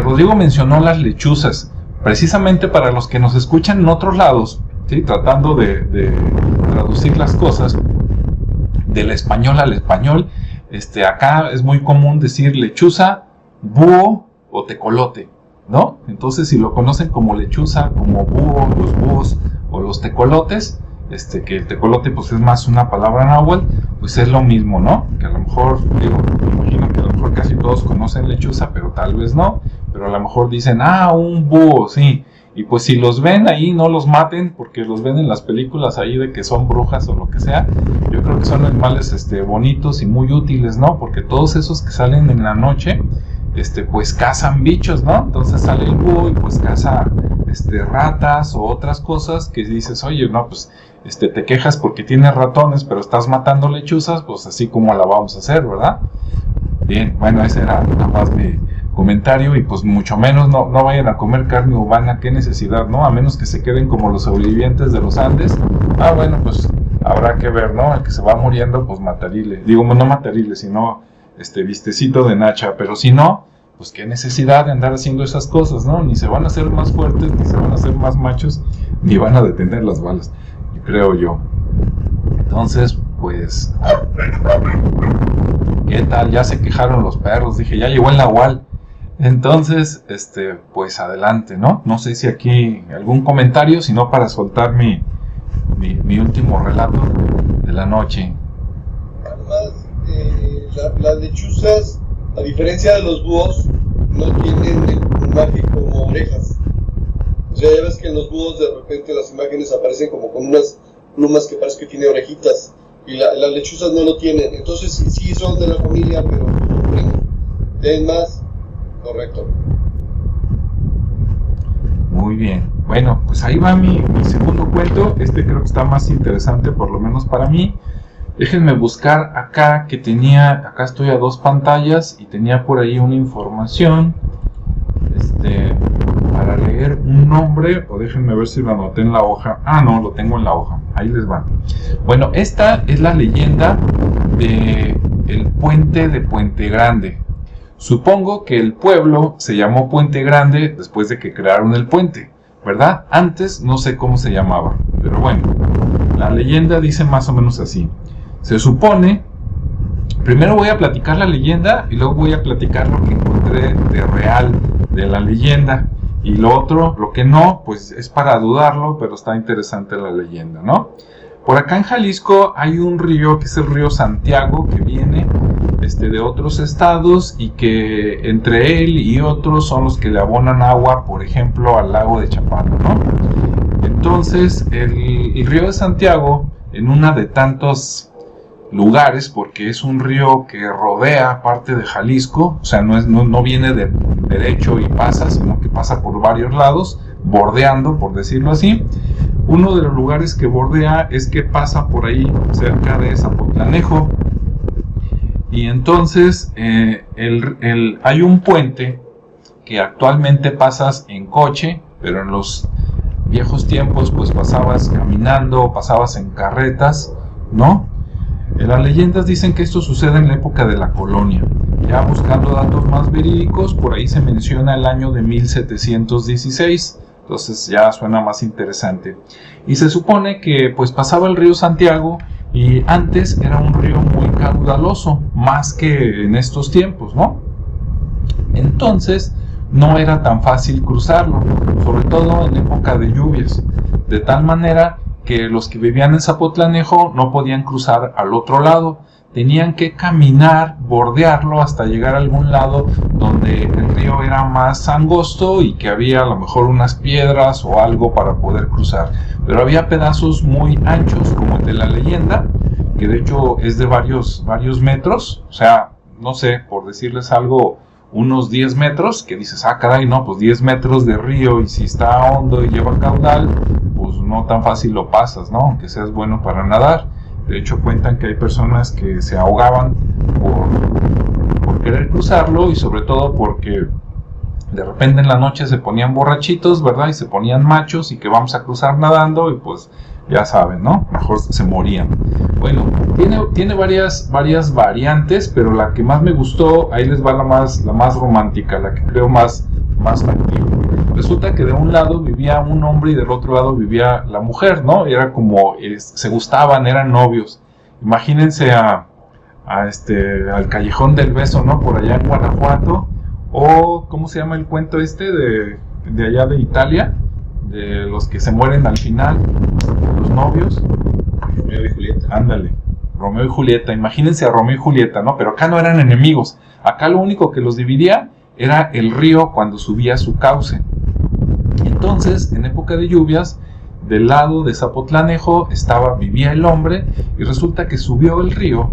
S1: Rodrigo mencionó las lechuzas. Precisamente para los que nos escuchan en otros lados, ¿sí? Tratando de traducir las cosas del español al español, acá es muy común decir lechuza, búho o tecolote, ¿no? Entonces, si lo conocen como lechuza, como búho, los búhos o los tecolotes, que el tecolote pues es más una palabra náhuatl, pues es lo mismo, ¿no? Que a lo mejor, me imagino que a lo mejor casi todos conocen lechuza, pero tal vez no, pero a lo mejor dicen, un búho, sí, y pues si los ven ahí, no los maten, porque los ven en las películas ahí de que son brujas o lo que sea. Yo creo que son animales bonitos y muy útiles, ¿no? Porque todos esos que salen en la noche, pues cazan bichos, ¿no? Entonces sale el búho y pues caza ratas o otras cosas que dices, oye, no, pues te quejas porque tienes ratones, pero estás matando lechuzas, pues así como la vamos a hacer, ¿verdad? Bien, bueno, ese era nada más mi comentario, y pues mucho menos no vayan a comer carne humana, qué necesidad, ¿no? A menos que se queden como los sobrevivientes de los Andes. Bueno, pues habrá que ver, ¿no? El que se va muriendo, pues matarile. Digo, no matarile, sino vistecito de nacha, pero si no, pues qué necesidad de andar haciendo esas cosas, ¿no? Ni se van a hacer más fuertes, ni se van a hacer más machos, ni van a detener las balas, creo yo. Entonces, pues, ¿qué tal? Ya se quejaron los perros, dije, ya llegó el nahual. Entonces, pues adelante, ¿no? No sé si aquí algún comentario, sino para soltar mi último relato de la noche.
S2: Además, las lechuzas, a diferencia de los búhos, no tienen el plumaje como orejas. O sea, ya ves que en los búhos de repente las imágenes aparecen como con unas plumas que parece que tiene orejitas, y las lechuzas no lo tienen. Entonces sí son de la familia, pero tienen más. Correcto.
S1: Muy bien. Bueno, pues ahí va mi segundo cuento. Creo que está más interesante, por lo menos para mí. Déjenme buscar acá, acá estoy a 2 pantallas y tenía por ahí una información para leer un nombre, o déjenme ver si lo anoté en la hoja. No, lo tengo en la hoja, ahí les va. Bueno, esta es la leyenda de el puente de Puente Grande. Supongo que el pueblo se llamó Puente Grande después de que crearon el puente, ¿verdad? Antes no sé cómo se llamaba, pero bueno, la leyenda dice más o menos así. Se supone, primero voy a platicar la leyenda y luego voy a platicar lo que encontré de real de la leyenda. Y lo otro, lo que no, pues es para dudarlo, pero está interesante la leyenda, ¿no? Por acá en Jalisco hay un río que es el río Santiago, que viene de otros estados y que entre él y otros son los que le abonan agua, por ejemplo, al lago de Chapala, ¿no? Entonces, el río de Santiago, en una de tantos lugares, porque es un río que rodea parte de Jalisco, o sea, no viene de derecho y pasa, sino que pasa por varios lados, bordeando, por decirlo así. Uno de los lugares que bordea es que pasa por ahí, cerca de Zapotlanejo, y entonces hay un puente que actualmente pasas en coche, pero en los viejos tiempos pues pasabas caminando, pasabas en carretas, ¿no? Las leyendas dicen que esto sucede en la época de la colonia. Ya buscando datos más verídicos, por ahí se menciona el año de 1716, entonces ya suena más interesante. Y se supone que pues pasaba el río Santiago y antes era un río muy caudaloso, más que en estos tiempos, ¿no? Entonces no era tan fácil cruzarlo, sobre todo en época de lluvias, de tal manera que los que vivían en Zapotlanejo no podían cruzar al otro lado, tenían que caminar, bordearlo hasta llegar a algún lado donde el río era más angosto y que había a lo mejor unas piedras o algo para poder cruzar, pero había pedazos muy anchos como el de la leyenda, que de hecho es de varios metros, o sea, no sé, por decirles algo, unos 10 metros, que dices, ah caray, no, pues 10 metros de río y si está hondo y lleva caudal, pues no tan fácil lo pasas, ¿no? Aunque seas bueno para nadar. De hecho cuentan que hay personas que se ahogaban por querer cruzarlo y sobre todo porque de repente en la noche se ponían borrachitos, ¿verdad? Y se ponían machos y que vamos a cruzar nadando y pues ya saben, ¿no? Mejor se morían. Bueno, tiene varias variantes, pero la que más me gustó, ahí les va la más romántica, la que creo más factible. Resulta que de un lado vivía un hombre y del otro lado vivía la mujer, ¿no? Era como, se gustaban, eran novios. Imagínense al Callejón del Beso, ¿no? Por allá en Guanajuato. O, ¿cómo se llama el cuento de allá de Italia? De los que se mueren al final, los novios.
S3: Romeo y Julieta.
S1: Ándale, Romeo y Julieta. Imagínense a Romeo y Julieta, ¿no? Pero acá no eran enemigos. Acá lo único que los dividía era el río cuando subía su cauce. Entonces, en época de lluvias, del lado de Zapotlanejo vivía el hombre y resulta que subió el río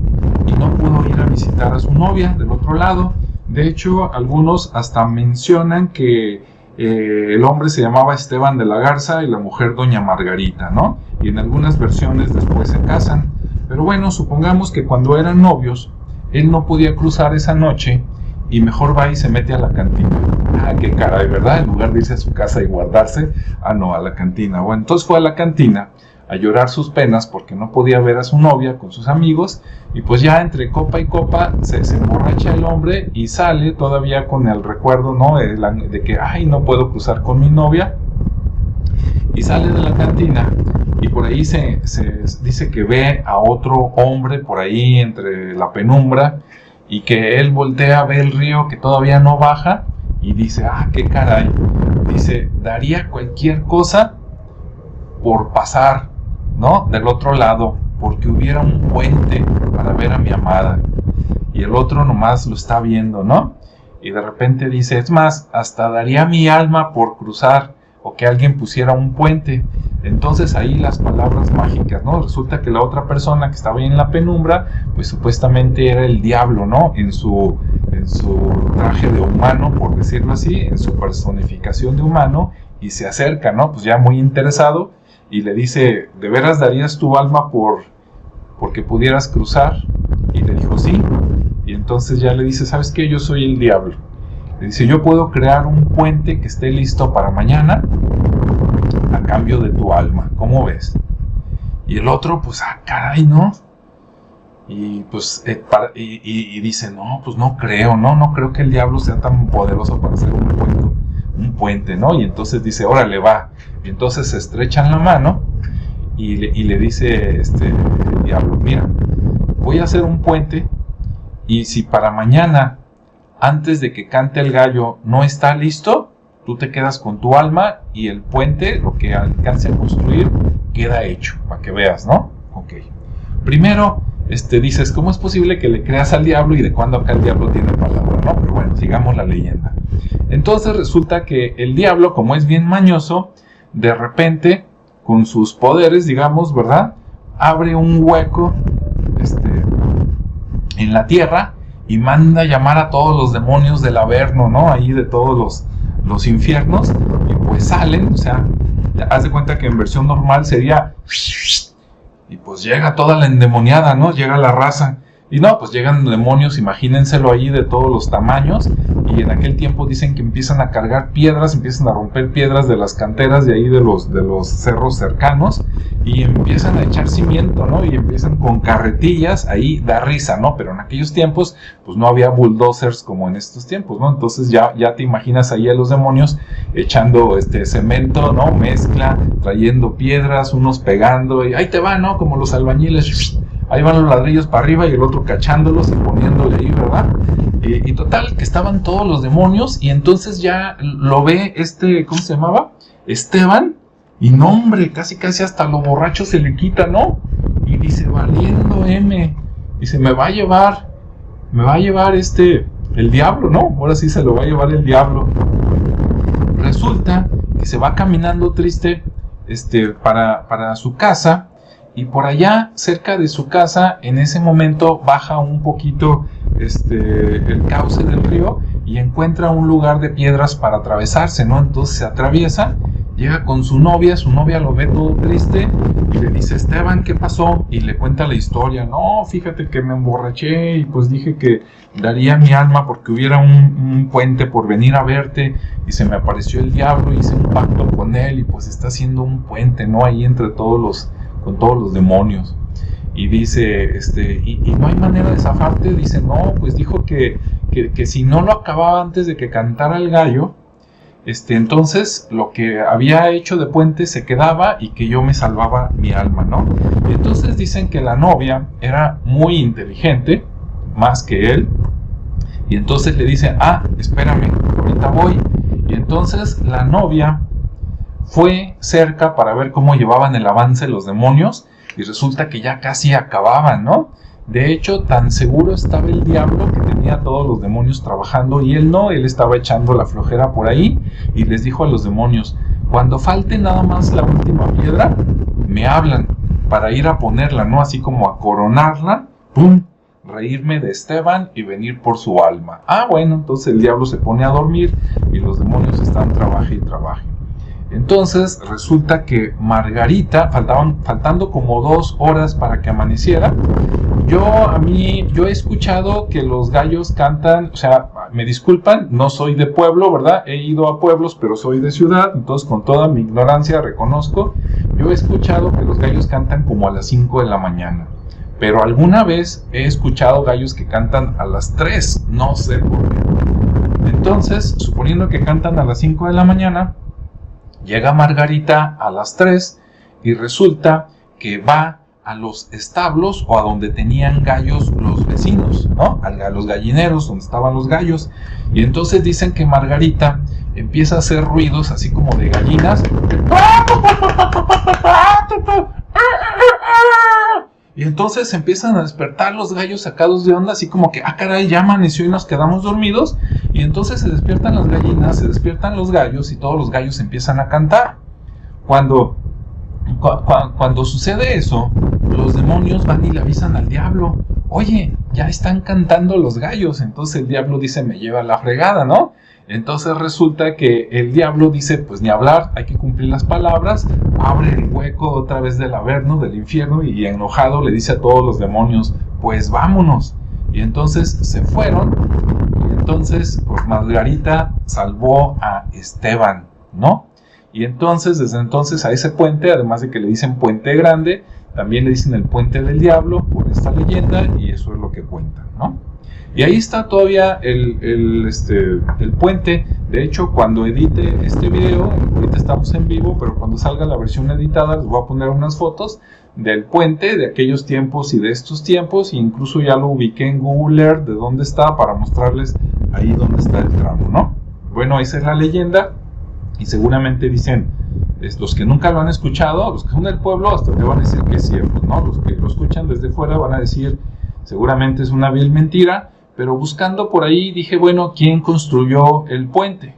S1: y no pudo ir a visitar a su novia del otro lado. De hecho, algunos hasta mencionan que el hombre se llamaba Esteban de la Garza y la mujer Doña Margarita, ¿no? Y en algunas versiones después se casan. Pero bueno, supongamos que cuando eran novios, él no podía cruzar esa noche y mejor va y se mete a la cantina. Ah, qué caray, ¿verdad? En lugar de irse a su casa y guardarse, no, a la cantina. Bueno, entonces fue a la cantina a llorar sus penas porque no podía ver a su novia con sus amigos y pues ya entre copa y copa se emborracha el hombre y sale todavía con el recuerdo, ¿no? De que, ay, no puedo cruzar con mi novia, y sale de la cantina y por ahí se dice que ve a otro hombre por ahí entre la penumbra y que él voltea a ver el río que todavía no baja y dice, ah, qué caray, dice, daría cualquier cosa por pasar, ¿no? Del otro lado, porque hubiera un puente para ver a mi amada. Y el otro nomás lo está viendo, ¿no? Y de repente dice, es más, hasta daría mi alma por cruzar o que alguien pusiera un puente. Entonces ahí las palabras mágicas, ¿no? Resulta que la otra persona que estaba ahí en la penumbra, pues supuestamente era el diablo, ¿no? En su traje de humano, por decirlo así, en su personificación de humano, y se acerca, ¿no? Pues ya muy interesado, y le dice, ¿de veras darías tu alma porque pudieras cruzar? Y le dijo, sí. Y entonces ya le dice, ¿sabes qué? Yo soy el diablo. Le dice, yo puedo crear un puente que esté listo para mañana a cambio de tu alma. ¿Cómo ves? Y el otro, pues, caray, ¿no? Y pues, y dice, no, pues no creo que el diablo sea tan poderoso para hacer un puente, ¿no? Y entonces dice, órale, va. Y entonces se estrechan la mano y le dice el diablo, mira, voy a hacer un puente y si para mañana, antes de que cante el gallo, no está listo, tú te quedas con tu alma y el puente, lo que alcance a construir, queda hecho, para que veas, ¿no? Ok. Primero, dices, ¿cómo es posible que le creas al diablo y de cuándo acá el diablo tiene palabra, ¿no? Pero bueno, sigamos la leyenda. Entonces resulta que el diablo, como es bien mañoso, de repente, con sus poderes, digamos, ¿verdad?, abre un hueco en la tierra y manda llamar a todos los demonios del Averno, ¿no? Ahí de todos los infiernos, y pues salen, o sea, haz de cuenta que en versión normal sería, y pues llega toda la endemoniada, ¿no? Llega la raza, y no, pues llegan demonios, imagínenselo ahí de todos los tamaños, y en aquel tiempo dicen que empiezan a cargar piedras, empiezan a romper piedras de las canteras de ahí de los cerros cercanos, y empiezan a echar cimiento, ¿no? Y empiezan con carretillas, ahí da risa, ¿no? Pero en aquellos tiempos, pues no había bulldozers como en estos tiempos, ¿no? Entonces ya te imaginas ahí a los demonios echando cemento, ¿no? Mezcla, trayendo piedras, unos pegando, y ahí te va, ¿no? Como los albañiles, ahí van los ladrillos para arriba y el otro cachándolos y poniéndole ahí, ¿verdad? Y total, que estaban todos los demonios, y entonces ya lo ve ¿cómo se llamaba? Esteban, y no, hombre, casi hasta lo borracho se le quita, ¿no? Y dice, valiendo M, dice, me va a llevar el diablo, ¿no? Ahora sí se lo va a llevar el diablo. Resulta que se va caminando triste, para su casa, y por allá, cerca de su casa, en ese momento baja un poquito el cauce del río y encuentra un lugar de piedras para atravesarse, ¿no? Entonces se atraviesa, llega con su novia lo ve todo triste y le dice, Esteban, ¿qué pasó? Y le cuenta la historia. No, fíjate que me emborraché y pues dije que daría mi alma porque hubiera un puente por venir a verte, y se me apareció el diablo, hice un pacto con él y pues está haciendo un puente, ¿no? Ahí entre con todos los demonios. Y dice, y no hay manera de zafarte. Dice, no, pues dijo que si no lo acababa antes de que cantara el gallo, entonces lo que había hecho de puente se quedaba y que yo me salvaba mi alma, ¿no? Y entonces dicen que la novia era muy inteligente, más que él, y entonces le dice, espérame, ahorita voy. Y entonces la novia fue cerca para ver cómo llevaban el avance los demonios, y resulta que ya casi acababan, ¿no? De hecho, tan seguro estaba el diablo que tenía a todos los demonios trabajando, y él no, él estaba echando la flojera por ahí, y les dijo a los demonios, cuando falte nada más la última piedra, me hablan para ir a ponerla, ¿no? Así como a coronarla, ¡pum!, reírme de Esteban y venir por su alma. Bueno, entonces el diablo se pone a dormir y los demonios están trabaje y trabaje. Entonces resulta que Margarita, faltando como 2 horas para que amaneciera, yo he escuchado que los gallos cantan, o sea, me disculpan, no soy de pueblo, ¿verdad? He ido a pueblos, pero soy de ciudad, entonces con toda mi ignorancia reconozco, yo he escuchado que los gallos cantan como a las 5 de la mañana, pero alguna vez he escuchado gallos que cantan a las 3, no sé por qué. Entonces, suponiendo que cantan a las 5 de la mañana, llega Margarita a las 3 y resulta que va a los establos o a donde tenían gallos los vecinos, ¿no? A los gallineros donde estaban los gallos. Y entonces dicen que Margarita empieza a hacer ruidos así como de gallinas. Y entonces empiezan a despertar los gallos sacados de onda, así como que, caray, ya amaneció y nos quedamos dormidos. Y entonces se despiertan las gallinas, se despiertan los gallos y todos los gallos empiezan a cantar. Cuando sucede eso, los demonios van y le avisan al diablo, oye, ya están cantando los gallos. Entonces el diablo dice, me lleva la fregada, ¿no? Entonces resulta que el diablo dice, pues ni hablar, hay que cumplir las palabras, abre el hueco otra vez del Averno, del infierno, y enojado le dice a todos los demonios, pues vámonos. Y entonces se fueron, y entonces pues Margarita salvó a Esteban, ¿no? Y entonces, desde entonces a ese puente, además de que le dicen puente grande, también le dicen el puente del diablo, por esta leyenda, y eso es lo que cuentan, ¿no? Y ahí está todavía el puente. De hecho, cuando edite este video, ahorita estamos en vivo, pero cuando salga la versión editada les voy a poner unas fotos del puente de aquellos tiempos y de estos tiempos, e incluso ya lo ubiqué en Google Earth de dónde está para mostrarles ahí dónde está el tramo, ¿no? Bueno, esa es la leyenda. Y seguramente dicen, los que nunca lo han escuchado, los que son del pueblo, hasta te van a decir que es cierto, ¿no? Los que lo escuchan desde fuera van a decir, seguramente es una vil mentira, pero buscando por ahí dije, bueno, ¿quién construyó el puente?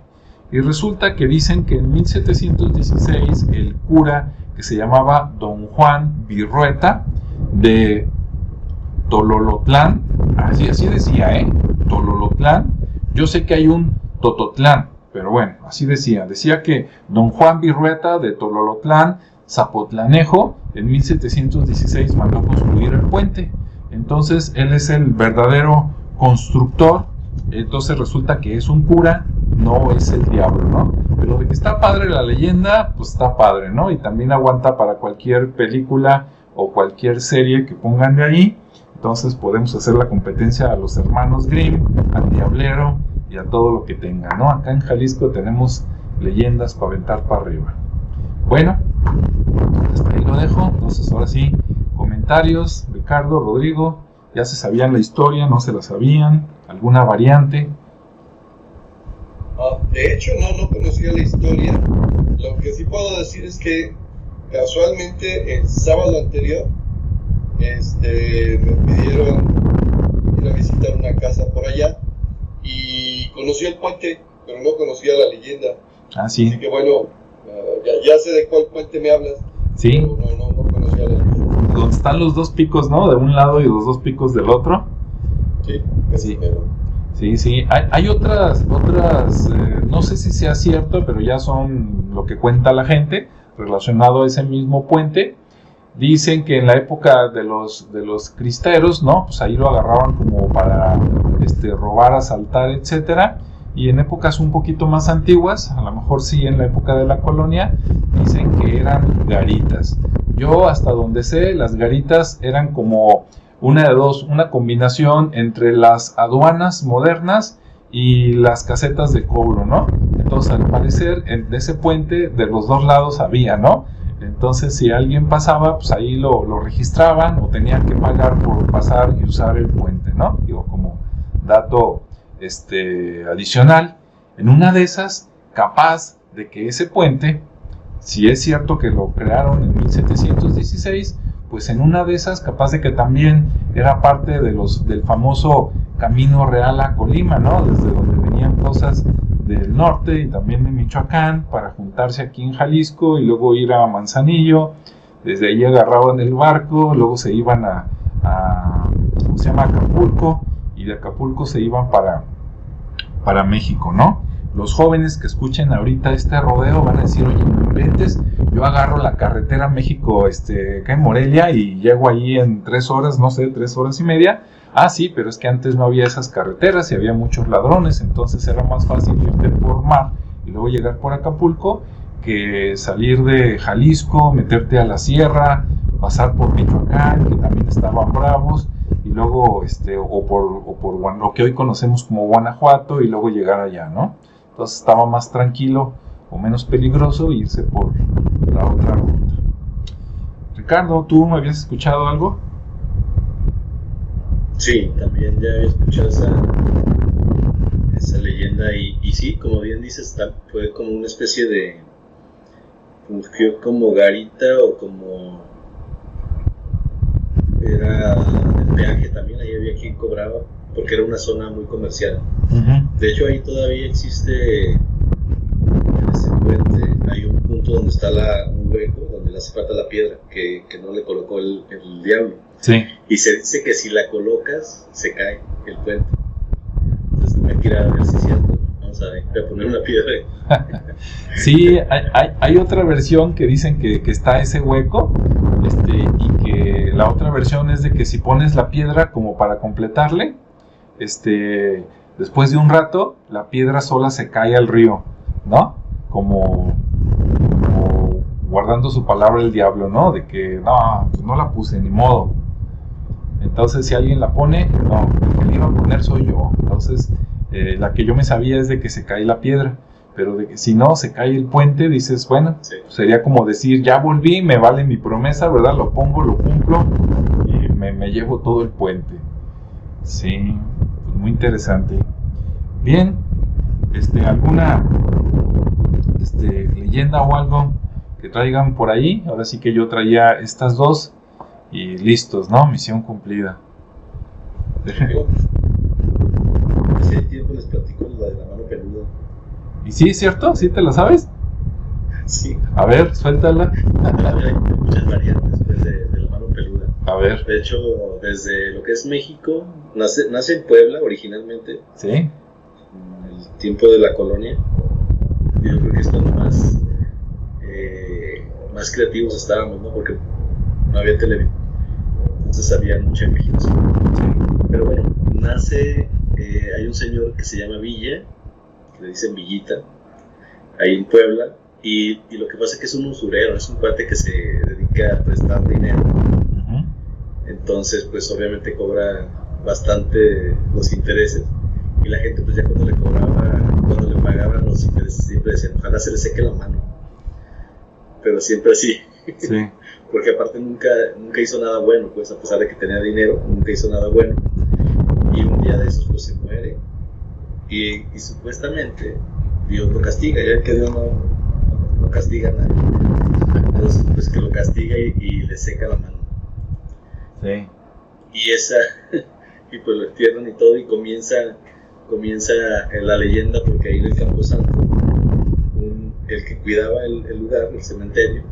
S1: Y resulta que dicen que en 1716 el cura que se llamaba Don Juan Virrueta de Tololotlán, así decía, Tololotlán, yo sé que hay un Tototlán, pero bueno, así decía que Don Juan Virrueta de Tololotlán, Zapotlanejo, en 1716 mandó construir el puente. Entonces él es el verdadero constructor. Entonces resulta que es un cura, no es el diablo, ¿no? Pero de que está padre la leyenda, pues está padre, ¿no? Y también aguanta para cualquier película o cualquier serie que pongan de ahí. Entonces podemos hacer la competencia a los hermanos Grimm, al Diablero y a todo lo que tengan, ¿no? Acá en Jalisco tenemos leyendas para aventar para arriba. Bueno, hasta ahí lo dejo. Entonces ahora sí, comentarios, Ricardo, Rodrigo, ¿ya se sabían la historia? ¿No se la sabían? ¿Alguna variante?
S2: De hecho, no conocía la historia. Lo que sí puedo decir es que casualmente el sábado anterior me pidieron ir a visitar una casa por allá y conocí el puente, pero no conocía la leyenda.
S1: Ah, sí.
S2: Así que bueno, ya sé de cuál puente me hablas.
S1: Sí.
S2: Pero no conocía la leyenda.
S1: Donde están los dos picos, ¿no? De un lado y los dos picos del otro.
S2: Sí,
S1: sí. Sí. Hay otras no sé si sea cierto, pero ya son lo que cuenta la gente relacionado a ese mismo puente. Dicen que en la época de los cristeros, ¿no? Pues ahí lo agarraban como para robar, asaltar, etcétera. Y en épocas un poquito más antiguas, a lo mejor sí en la época de la colonia, dicen que eran garitas. Yo hasta donde sé, las garitas eran como una de dos, una combinación entre las aduanas modernas y las casetas de cobro, ¿no? Entonces al parecer de ese puente de los dos lados había, ¿no? Entonces si alguien pasaba, pues ahí lo registraban o tenían que pagar por pasar y usar el puente, ¿no? Digo, como dato adicional. En una de esas, capaz de que ese puente, si es cierto que lo crearon en 1716, pues en una de esas, capaz de que también era parte del famoso Camino Real a Colima, ¿no? Desde donde venían cosas del norte y también de Michoacán para juntarse aquí en Jalisco y luego ir a Manzanillo. Desde ahí agarraban el barco, luego se iban a ¿cómo se llama? Acapulco, y de Acapulco se iban para México, ¿no? Los jóvenes que escuchen ahorita este rodeo van a decir, oye, no inventes, yo agarro la carretera México, acá en Morelia y llego ahí en 3 horas, no sé, 3 horas y media. Ah, sí, pero es que antes no había esas carreteras y había muchos ladrones, entonces era más fácil irte por mar y luego llegar por Acapulco que salir de Jalisco, meterte a la sierra, pasar por Michoacán, que también estaban bravos, y luego, o por lo que hoy conocemos como Guanajuato, y luego llegar allá, ¿no? Entonces estaba más tranquilo o menos peligroso irse por la otra ruta. Ricardo, ¿tú me habías escuchado algo?
S3: Sí, también ya había escuchado esa leyenda y sí, como bien dices, fue como una especie de, fungió como garita o como era el peaje también, ahí había quien cobraba porque era una zona muy comercial. Uh-huh. De hecho ahí todavía existe, en ese puente hay un punto donde está un hueco donde le hace falta la piedra que no le colocó el diablo.
S1: Sí.
S3: Y se dice que si la colocas se cae el puente. Entonces hay que ir a ver si es cierto. Vamos a ver, voy a poner una piedra.
S1: Sí, hay otra versión que dicen que está ese hueco, y que la otra versión es de que si pones la piedra como para completarle, después de un rato la piedra sola se cae al río, ¿no? Como guardando su palabra el diablo, ¿no? De que no, pues no la puse, ni modo. Entonces si alguien la pone, no, el que le iba a poner soy yo. Entonces la que yo me sabía es de que se cae la piedra, pero de que si no se cae el puente, dices, bueno, sí, sería como decir, ya volví, me vale mi promesa, ¿verdad? Lo pongo, lo cumplo y me llevo todo el puente. Sí, pues muy interesante. Bien, ¿alguna leyenda o algo que traigan por ahí. Ahora sí que yo traía estas dos y listos, ¿no? Misión cumplida.
S3: Si hay tiempo les platico la de la mano peluda.
S1: ¿Y sí, es cierto? ¿Sí te la sabes?
S3: Sí.
S1: A ver, suéltala.
S3: Hay muchas variantes pues, de la mano peluda.
S1: A ver.
S3: De hecho, desde lo que es México, nace en Puebla originalmente.
S1: Sí.
S3: En el tiempo de la colonia. Yo creo que es cuando más creativos estábamos, ¿no? Porque no había televisión. Entonces había mucha imaginación.
S1: Sí.
S3: Pero bueno, hay un señor que se llama Villa, que le dicen Villita, ahí en Puebla. Y lo que pasa es que es un usurero, es un cuate que se dedica a prestar dinero.
S1: Uh-huh.
S3: Entonces, pues obviamente cobra bastante los intereses. Y la gente, pues ya cuando le pagaban los intereses, siempre decían, ojalá se le seque la mano. Pero siempre así.
S1: Sí.
S3: Porque aparte nunca hizo nada bueno, pues a pesar de que tenía dinero, nunca hizo nada bueno. Y un día de esos, pues se muere. Y supuestamente Dios lo castiga, ya que Dios no castiga a nadie. Entonces, pues que lo castiga y le seca la mano.
S1: Sí.
S3: Y pues lo entierran y todo, y comienza la leyenda, porque ahí en el Camposanto, el que cuidaba el lugar, el cementerio,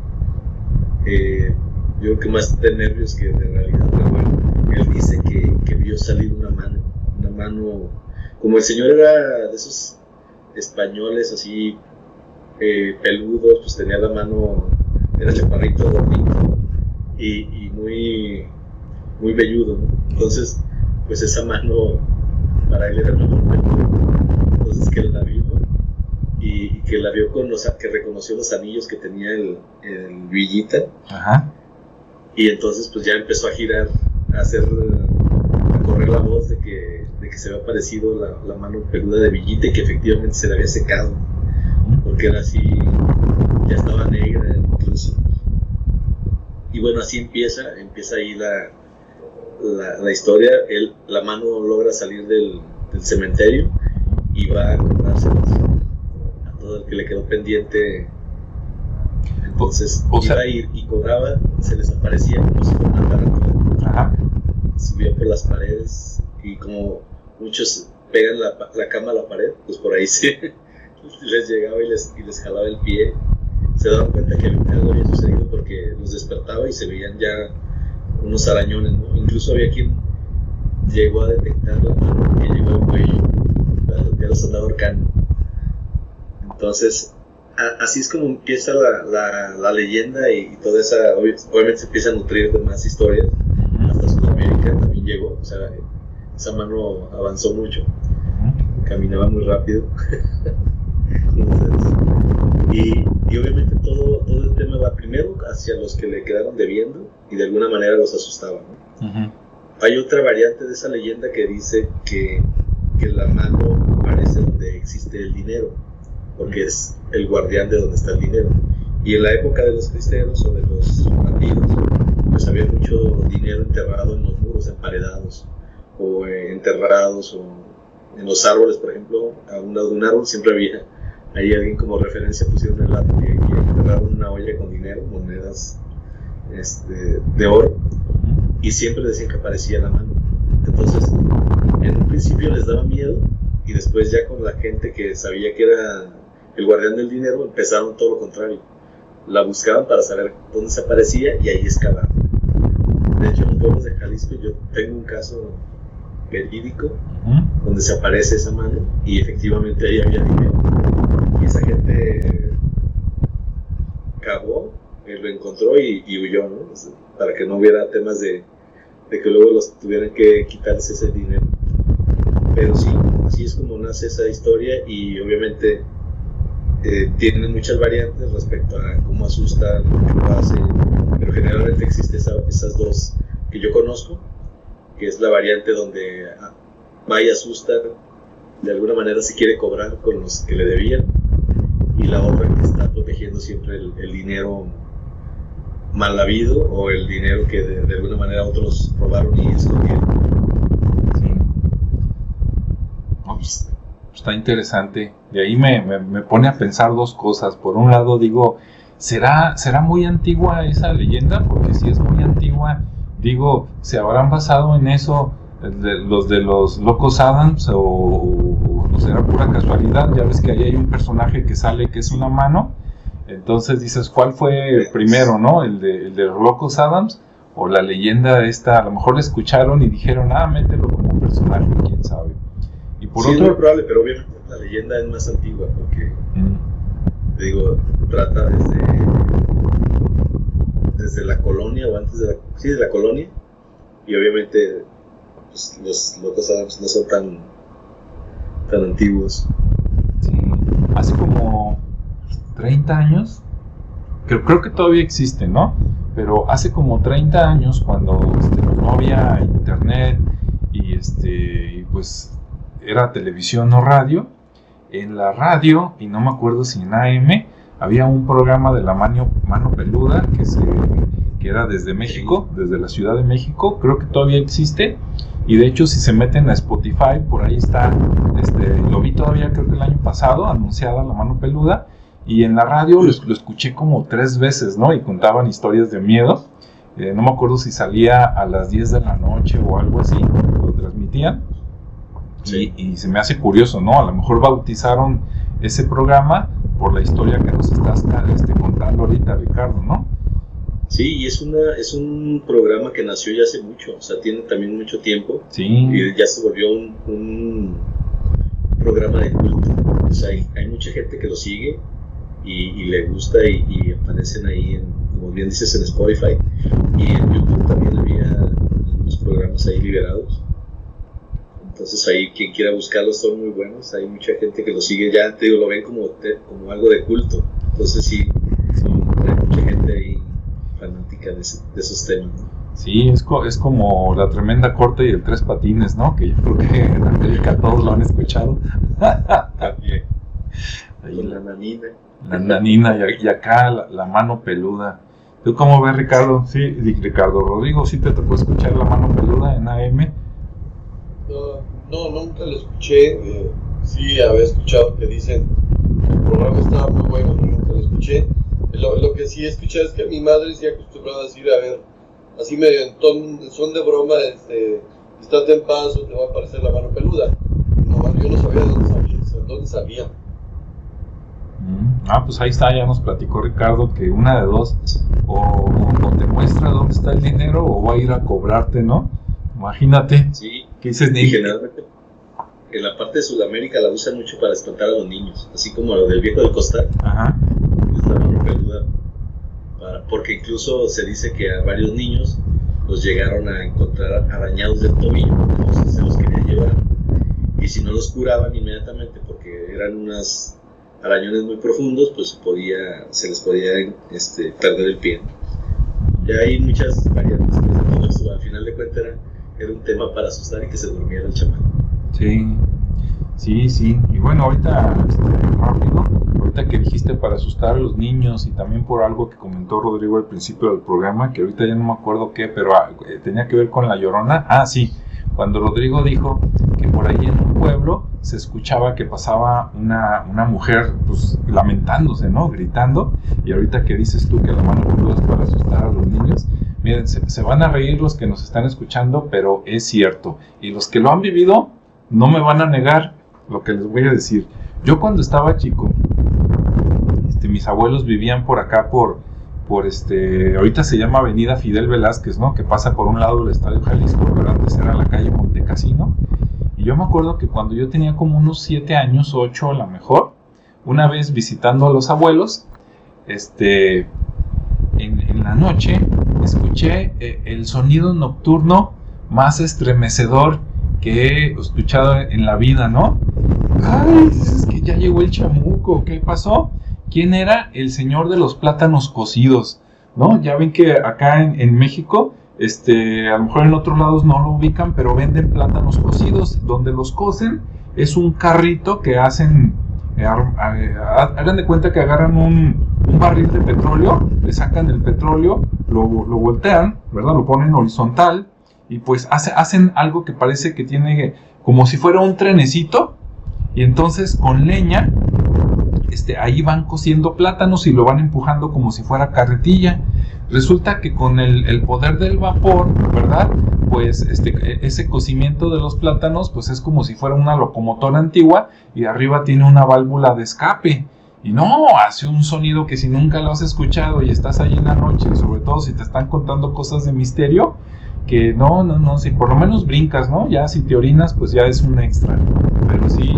S3: yo creo que más de nervios que de realidad, pero bueno, él dice que vio salir una mano, como el señor era de esos españoles así, peludos, pues tenía la mano, era chaparrito, gordito y muy, muy velludo, ¿no? Entonces, pues esa mano para él era muy peludo. Entonces que él la vio y que la vio que reconoció los anillos que tenía el Villita.
S1: Ajá.
S3: Y entonces pues ya empezó a girar, a correr la voz de que se había aparecido la mano peluda de Villita y que efectivamente se le había secado, porque era así, ya estaba negra incluso. Y bueno, así empieza ahí la historia. La mano logra salir del cementerio y va a cobrárselos a todo el que le quedó pendiente. Entonces iba a ir y cobraba, se les aparecía como si fuera una tarántula. Ajá. Subía por las paredes y como muchos pegan la cama a la pared, pues por ahí sí les llegaba y les jalaba el pie. Se daban cuenta que algo había sucedido porque los despertaba y se veían ya unos arañones, ¿no? Incluso había quien llegó a detectar la mano que llegó al cuello, ya los andaba ahorcando. Entonces, así es como empieza la leyenda y toda esa, obviamente se empieza a nutrir de más historias. Hasta Sudamérica también llegó, o sea, esa mano avanzó mucho, caminaba muy rápido. Y obviamente todo el tema va primero hacia los que le quedaron debiendo y de alguna manera los asustaba, ¿no? Uh-huh. Hay otra variante de esa leyenda que dice que la mano aparece donde existe el dinero, porque es el guardián de donde está el dinero. Y en la época de los cristeros o de los bandidos, pues había mucho dinero enterrado en los muros, emparedados, o enterrados, o en los árboles, por ejemplo, a un lado de un árbol siempre había ahí alguien como referencia, pusieron el árbol y enterraron una olla con dinero, monedas de oro, y siempre decían que aparecía la mano. Entonces, en un principio les daba miedo, y después ya con la gente que sabía que era el guardián del dinero, empezaron todo lo contrario. La buscaban para saber dónde se aparecía y ahí excavaban. De hecho, en los pueblos de Jalisco yo tengo un caso verídico donde se aparece esa mano y efectivamente ahí había dinero. Y esa gente cavó, lo encontró y huyó, ¿no? Para que no hubiera temas de que luego los tuvieran que quitarse ese dinero. Pero sí, así es como nace esa historia y obviamente tiene muchas variantes respecto a cómo asusta, qué lo hace, pero generalmente existe esas dos que yo conozco, que es la variante donde va y asusta, de alguna manera se quiere cobrar con los que le debían, y la otra que está protegiendo siempre el dinero mal habido o el dinero que de alguna manera otros robaron y escondieron.
S1: Sí. No, pues, Está interesante. De ahí me pone a pensar dos cosas. Por un lado digo, ¿será muy antigua esa leyenda? Porque si es muy antigua, digo, ¿se habrán basado en eso los de los Locos Adams o será pura casualidad? Ya ves que ahí hay un personaje que sale que es una mano. Entonces dices, ¿cuál fue primero, no? ¿El de los Locos Adams o la leyenda esta? A lo mejor la escucharon y dijeron, mételo como personaje, quién sabe. Y por
S3: sí,
S1: otro...
S3: es muy probable, pero obviamente la leyenda es más antigua porque, te digo, trata desde la colonia o antes de la colonia, y obviamente pues, los Locos Adams no son tan antiguos.
S1: Sí, hace como 30 años, creo que todavía existe, ¿no? Pero hace como 30 años, cuando no había internet y pues era televisión o radio, en la radio, y no me acuerdo si en AM, había un programa de la mano peluda que era desde México, desde la Ciudad de México. Creo que todavía existe, y de hecho si se meten a Spotify, por ahí está, lo vi todavía creo que el año pasado, anunciada la mano peluda, y en la radio lo escuché como 3 veces, ¿no? Y contaban historias de miedo. No me acuerdo si salía a las 10 de la noche o algo así, lo transmitían. Sí. Y se me hace curioso, ¿no? A lo mejor bautizaron ese programa por la historia que nos estás contando ahorita, Ricardo, ¿no?
S3: Sí, y es un programa que nació ya hace mucho, o sea, tiene también mucho tiempo.
S1: Sí.
S3: Y ya se volvió un programa de culto. O sea, hay mucha gente que lo sigue y le gusta y aparecen ahí, como bien dices, en Spotify. Y en YouTube también había unos programas ahí liberados. Entonces ahí quien quiera buscarlos son muy buenos. Hay mucha gente que lo sigue, ya te digo, lo ven como algo de culto. Entonces sí, hay mucha gente ahí fanática de esos temas, ¿no?
S1: Sí, es como La Tremenda Corte y el Tres Patines, ¿no? Que yo creo que en América todos lo han escuchado.
S3: También. Ahí la nanina.
S1: La nanina y acá la mano peluda. ¿Tú cómo ves, Ricardo? Sí, Ricardo Rodrigo, ¿sí te tocó escuchar la mano peluda en AM?
S2: No, nunca lo escuché. Sí, había escuchado que dicen que el programa estaba muy bueno, pero nunca lo escuché. Lo que sí he escuchado es que mi madre sí acostumbraba a decir, a ver, así medio en son de broma, estate en paz o te va a aparecer la mano peluda. No, yo no sabía dónde sabía.
S1: Pues ahí está, ya nos platicó Ricardo que una de dos, o te muestra dónde está el dinero o va a ir a cobrarte, ¿no? Imagínate.
S3: Sí.
S1: ¿Qué dices,
S3: Nick? Generalmente en la parte de Sudamérica la usan mucho para espantar a los niños, así como lo del viejo del costal.
S1: Ajá.
S3: Es la mano peluda, porque incluso se dice que a varios niños los llegaron a encontrar arañados del tobillo, entonces se los querían llevar, y si no los curaban inmediatamente porque eran unos arañones muy profundos, pues se les podía perder el pie. Ya hay muchas variantes de todo esto. Al final de cuentas era un tema para asustar y que se durmiera el chamán.
S1: Sí. Y bueno, ahorita rápido, ahorita que dijiste para asustar a los niños, y también por algo que comentó Rodrigo al principio del programa, que ahorita ya no me acuerdo qué, pero tenía que ver con La Llorona. Sí, cuando Rodrigo dijo que por ahí en un pueblo se escuchaba que pasaba una mujer pues lamentándose, ¿no? Gritando. Y ahorita que dices tú que la mano peluda es para asustar a los niños, miren, se van a reír los que nos están escuchando, pero es cierto. Y los que lo han vivido no me van a negar lo que les voy a decir. Yo cuando estaba chico, mis abuelos vivían por acá, por ahorita se llama Avenida Fidel Velázquez, ¿no? Que pasa por un lado del Estadio Jalisco, pero antes era la calle Montecasino. Y yo me acuerdo que cuando yo tenía como unos 7 años, 8 a lo mejor, una vez visitando a los abuelos, en la noche escuché el sonido nocturno más estremecedor que he escuchado en la vida, ¿no? ¡Ay! Es que ya llegó el chamuco, ¿qué pasó? ¿Quién era? El señor de los plátanos cocidos, ¿no? Ya ven que acá en México, a lo mejor en otros lados no lo ubican, pero venden plátanos cocidos. Donde los cocen es un carrito que hacen, hagan de cuenta que agarran un barril de petróleo, le sacan el petróleo, lo voltean, ¿verdad? Lo ponen horizontal y pues hacen algo que parece que tiene como si fuera un trenecito, Y entonces con leña, ahí van cociendo plátanos y lo van empujando como si fuera carretilla. Resulta que con el poder del vapor, ¿verdad? Pues ese cocimiento de los plátanos, pues es como si fuera una locomotora antigua y arriba tiene una válvula de escape. Y no, hace un sonido que si nunca lo has escuchado y estás ahí en la noche, sobre todo si te están contando cosas de misterio, que no, si por lo menos brincas, ¿no? Ya si te orinas, pues ya es un extra. Pero sí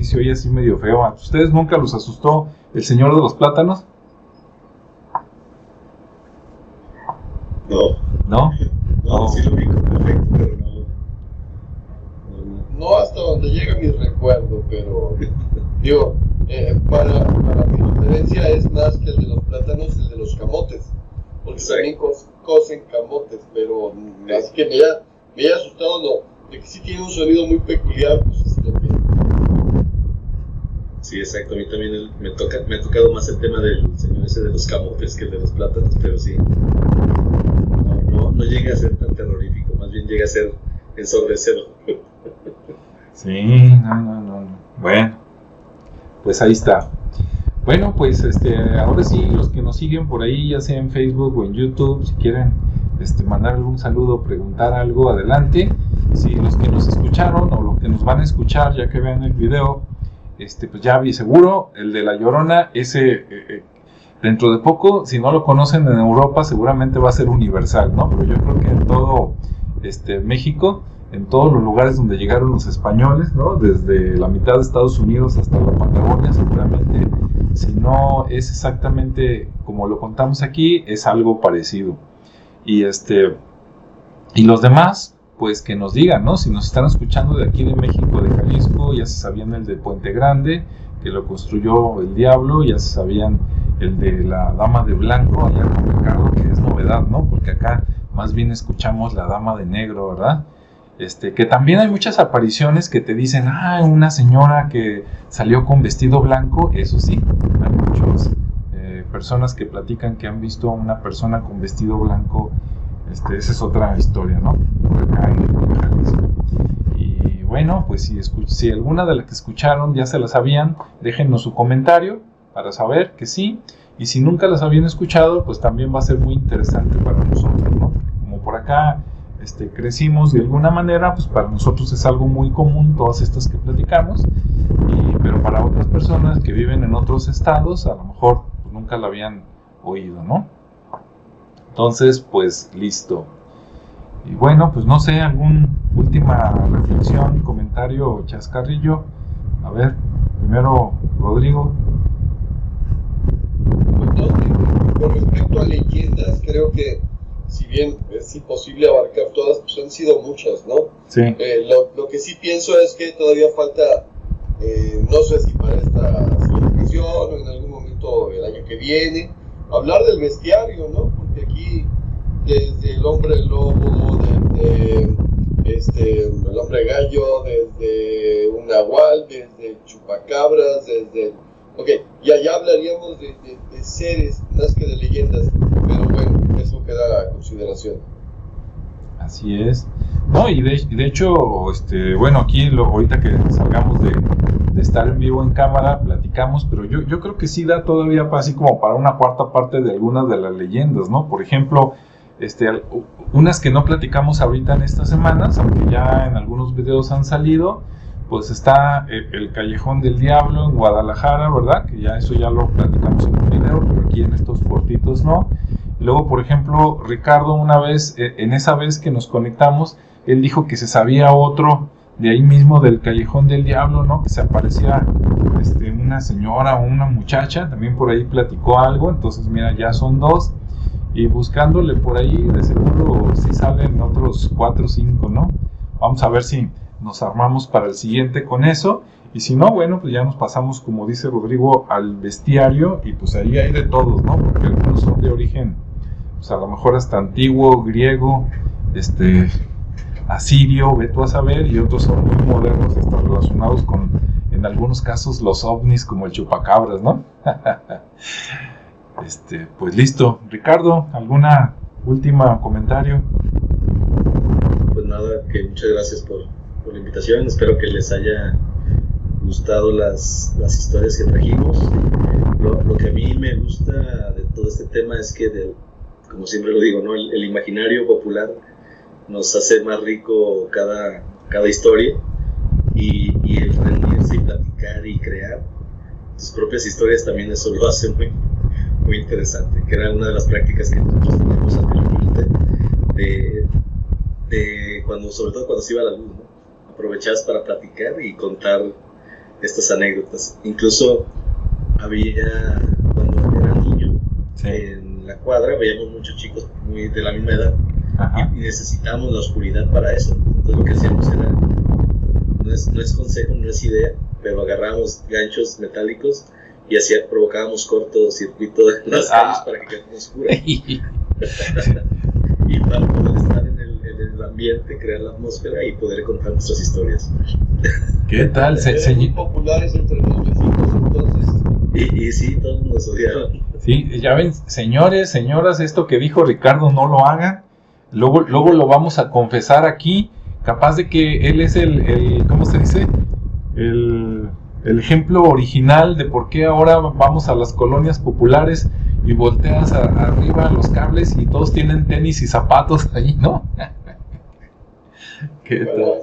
S1: se oye así medio feo. ¿A ustedes nunca los asustó el señor de los plátanos?
S3: No, sí lo vi perfecto, pero
S2: no hasta donde llega mi recuerdo, pero digo, para mi referencia es más que el de los plátanos, el de los camotes, porque también cocen camotes, pero así que me haya asustado, no, de que sí tiene un sonido muy peculiar, pues así lo tiene.
S3: Sí, exacto, a mí también me ha tocado más el tema del señor ese de los camotes que el de los plátanos, pero sí, no llega a ser tan terrorífico, más bien llega a ser ensordecedor.
S1: Sí, no. Bueno, pues ahí está. Bueno, pues ahora sí, los que nos siguen por ahí, ya sea en Facebook o en YouTube, si quieren mandar algún saludo, preguntar algo, adelante. Si los que nos escucharon o los que nos van a escuchar, ya que vean el video, pues ya vi seguro, el de La Llorona, ese dentro de poco, si no lo conocen en Europa, seguramente va a ser universal, ¿no? Pero yo creo que en todo México, en todos los lugares donde llegaron los españoles, ¿no? Desde la mitad de Estados Unidos hasta la Patagonia, seguramente, si no es exactamente como lo contamos aquí, es algo parecido. Y los demás, pues que nos digan, ¿no? Si nos están escuchando de aquí de México, de Jalisco, ya se sabían el de Puente Grande, que lo construyó el diablo, ya se sabían el de la Dama de Blanco, allá con Ricardo, que es novedad, ¿no? Porque acá más bien escuchamos la Dama de Negro, ¿verdad? Que también hay muchas apariciones que te dicen, una señora que salió con vestido blanco, eso sí, hay muchas personas que platican que han visto a una persona con vestido blanco, esa es otra historia, ¿no? Por acá en Jalisco. Y bueno, pues si alguna de las que escucharon ya se la sabían, déjennos su comentario para saber que sí, y si nunca las habían escuchado, pues también va a ser muy interesante para nosotros, ¿no? Como por acá crecimos de alguna manera, pues para nosotros es algo muy común todas estas que platicamos, pero para otras personas que viven en otros estados, a lo mejor pues, nunca la habían oído, ¿no? Entonces, pues listo. Y bueno, pues no sé, alguna última reflexión, comentario, chascarrillo. A ver, primero Rodrigo.
S2: Pues no, con respecto a leyendas, creo que si bien es imposible abarcar todas, pues han sido muchas, ¿no?
S1: Sí.
S2: Lo que sí pienso es que todavía falta, no sé si para esta ocasión o en algún momento el año que viene, hablar del bestiario, ¿no? Porque aquí, desde el hombre lobo, desde el hombre gallo, desde un nahual, desde el chupacabras, Ok, ya hablaríamos de seres más que de leyendas, pero bueno, eso queda a consideración.
S1: Así es. No, y de hecho, bueno, aquí ahorita que salgamos de estar en vivo en cámara, platicamos, pero yo creo que sí da todavía así como para una cuarta parte de algunas de las leyendas, ¿no? Por ejemplo, unas que no platicamos ahorita en estas semanas, aunque ya en algunos videos han salido, pues está el Callejón del Diablo en Guadalajara, ¿verdad? Que ya eso ya lo platicamos en un video, pero aquí en estos cortitos no. Luego, por ejemplo, Ricardo una vez, en esa vez que nos conectamos, él dijo que se sabía otro de ahí mismo del Callejón del Diablo, ¿no? Que se aparecía una señora o una muchacha, también por ahí platicó algo, entonces mira, ya son dos. Y buscándole por ahí, de seguro sí salen otros 4 o 5, ¿no? Vamos a ver si nos armamos para el siguiente con eso, y si no, bueno, pues ya nos pasamos, como dice Rodrigo, al bestiario, y pues ahí hay de todos, ¿no? Porque algunos son de origen, pues a lo mejor hasta antiguo, griego, asirio, ve tú a saber, y otros son muy modernos, hasta relacionados con, en algunos casos, los ovnis, como el chupacabras, ¿no? Pues listo. Ricardo, ¿alguna última comentario?
S3: Pues nada, que muchas gracias por la invitación, espero que les haya gustado las historias que trajimos. Lo que a mí me gusta de todo este tema es que, como siempre lo digo, ¿no? El imaginario popular nos hace más rico cada historia, y el reunirse y platicar y crear tus propias historias también, eso lo hace muy, muy interesante, que era una de las prácticas que nosotros teníamos anteriormente, sobre todo cuando se iba a la luz, ¿no? Aprovechabas para platicar y contar estas anécdotas. Incluso cuando era niño, sí, en la cuadra veíamos muchos chicos muy de la misma edad, y necesitábamos la oscuridad para eso. Entonces lo que hacíamos era, no es consejo, no es idea, pero agarrábamos ganchos metálicos y provocábamos cortocircuito en las calles para que quedara oscura. Y para poder estar en el ambiente, crear la atmósfera y poder contar nuestras historias.
S1: ¿Qué tal?
S2: Eran muy populares entre los vecinos entonces.
S3: Y sí, todos nos odiaban.
S1: Sí, ya ven, señores, señoras, esto que dijo Ricardo no lo hagan. Luego lo vamos a confesar aquí. Capaz de que él es el ¿cómo se dice? El ejemplo original de por qué ahora vamos a las colonias populares y volteas arriba los cables y todos tienen tenis y zapatos ahí, ¿no? ¿Qué tal?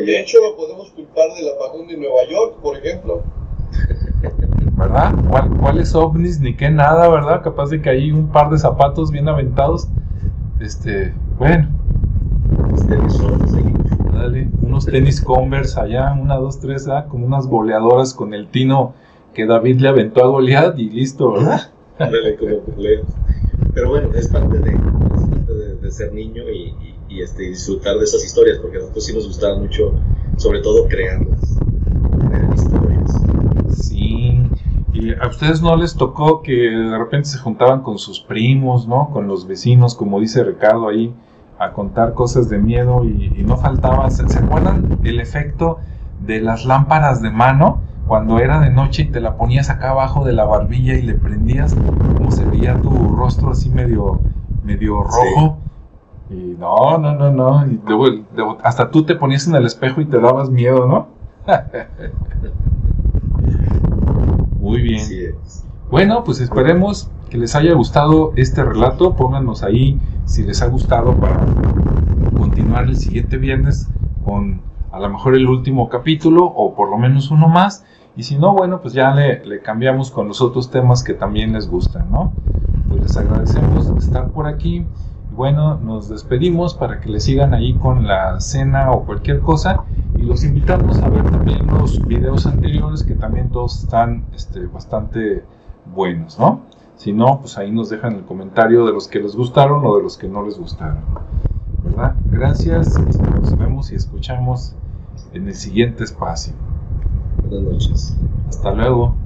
S2: De hecho, lo podemos culpar del apagón de Nueva York, por ejemplo.
S1: ¿Verdad? ¿Cuáles ovnis ni qué nada, verdad? Capaz de que hay un par de zapatos bien aventados. Bueno. Dale, unos tenis Converse allá, 1, 2, 3, como unas boleadoras con el tino que David le aventó a Goliat y listo, ¿verdad?
S3: Dale, como boleos. Pero bueno, es parte de ser niño y disfrutar de esas historias, porque a nosotros sí nos gustaba mucho, sobre todo crear historias.
S1: Sí, y a ustedes no les tocó que de repente se juntaban con sus primos, ¿no? Con los vecinos, como dice Ricardo ahí, a contar cosas de miedo, y no faltaba. ¿Se acuerdan el efecto de las lámparas de mano? Cuando era de noche y te la ponías acá abajo de la barbilla y le prendías, como se veía tu rostro así medio rojo. Sí. Y no. Y luego hasta tú te ponías en el espejo y te dabas miedo, ¿no? Muy bien.
S3: Sí es.
S1: Bueno, pues esperemos que les haya gustado este relato. Pónganos ahí si les ha gustado para continuar el siguiente viernes con a lo mejor el último capítulo o por lo menos uno más. Y si no, bueno, pues ya le cambiamos con los otros temas que también les gustan, ¿no? Pues les agradecemos estar por aquí. Y bueno, nos despedimos para que le sigan ahí con la cena o cualquier cosa. Y los invitamos a ver también los videos anteriores, que también todos están bastante buenos, ¿no? Si no, pues ahí nos dejan el comentario de los que les gustaron o de los que no les gustaron, ¿verdad? Gracias, nos vemos y escuchamos en el siguiente espacio.
S3: Buenas noches.
S1: Hasta luego.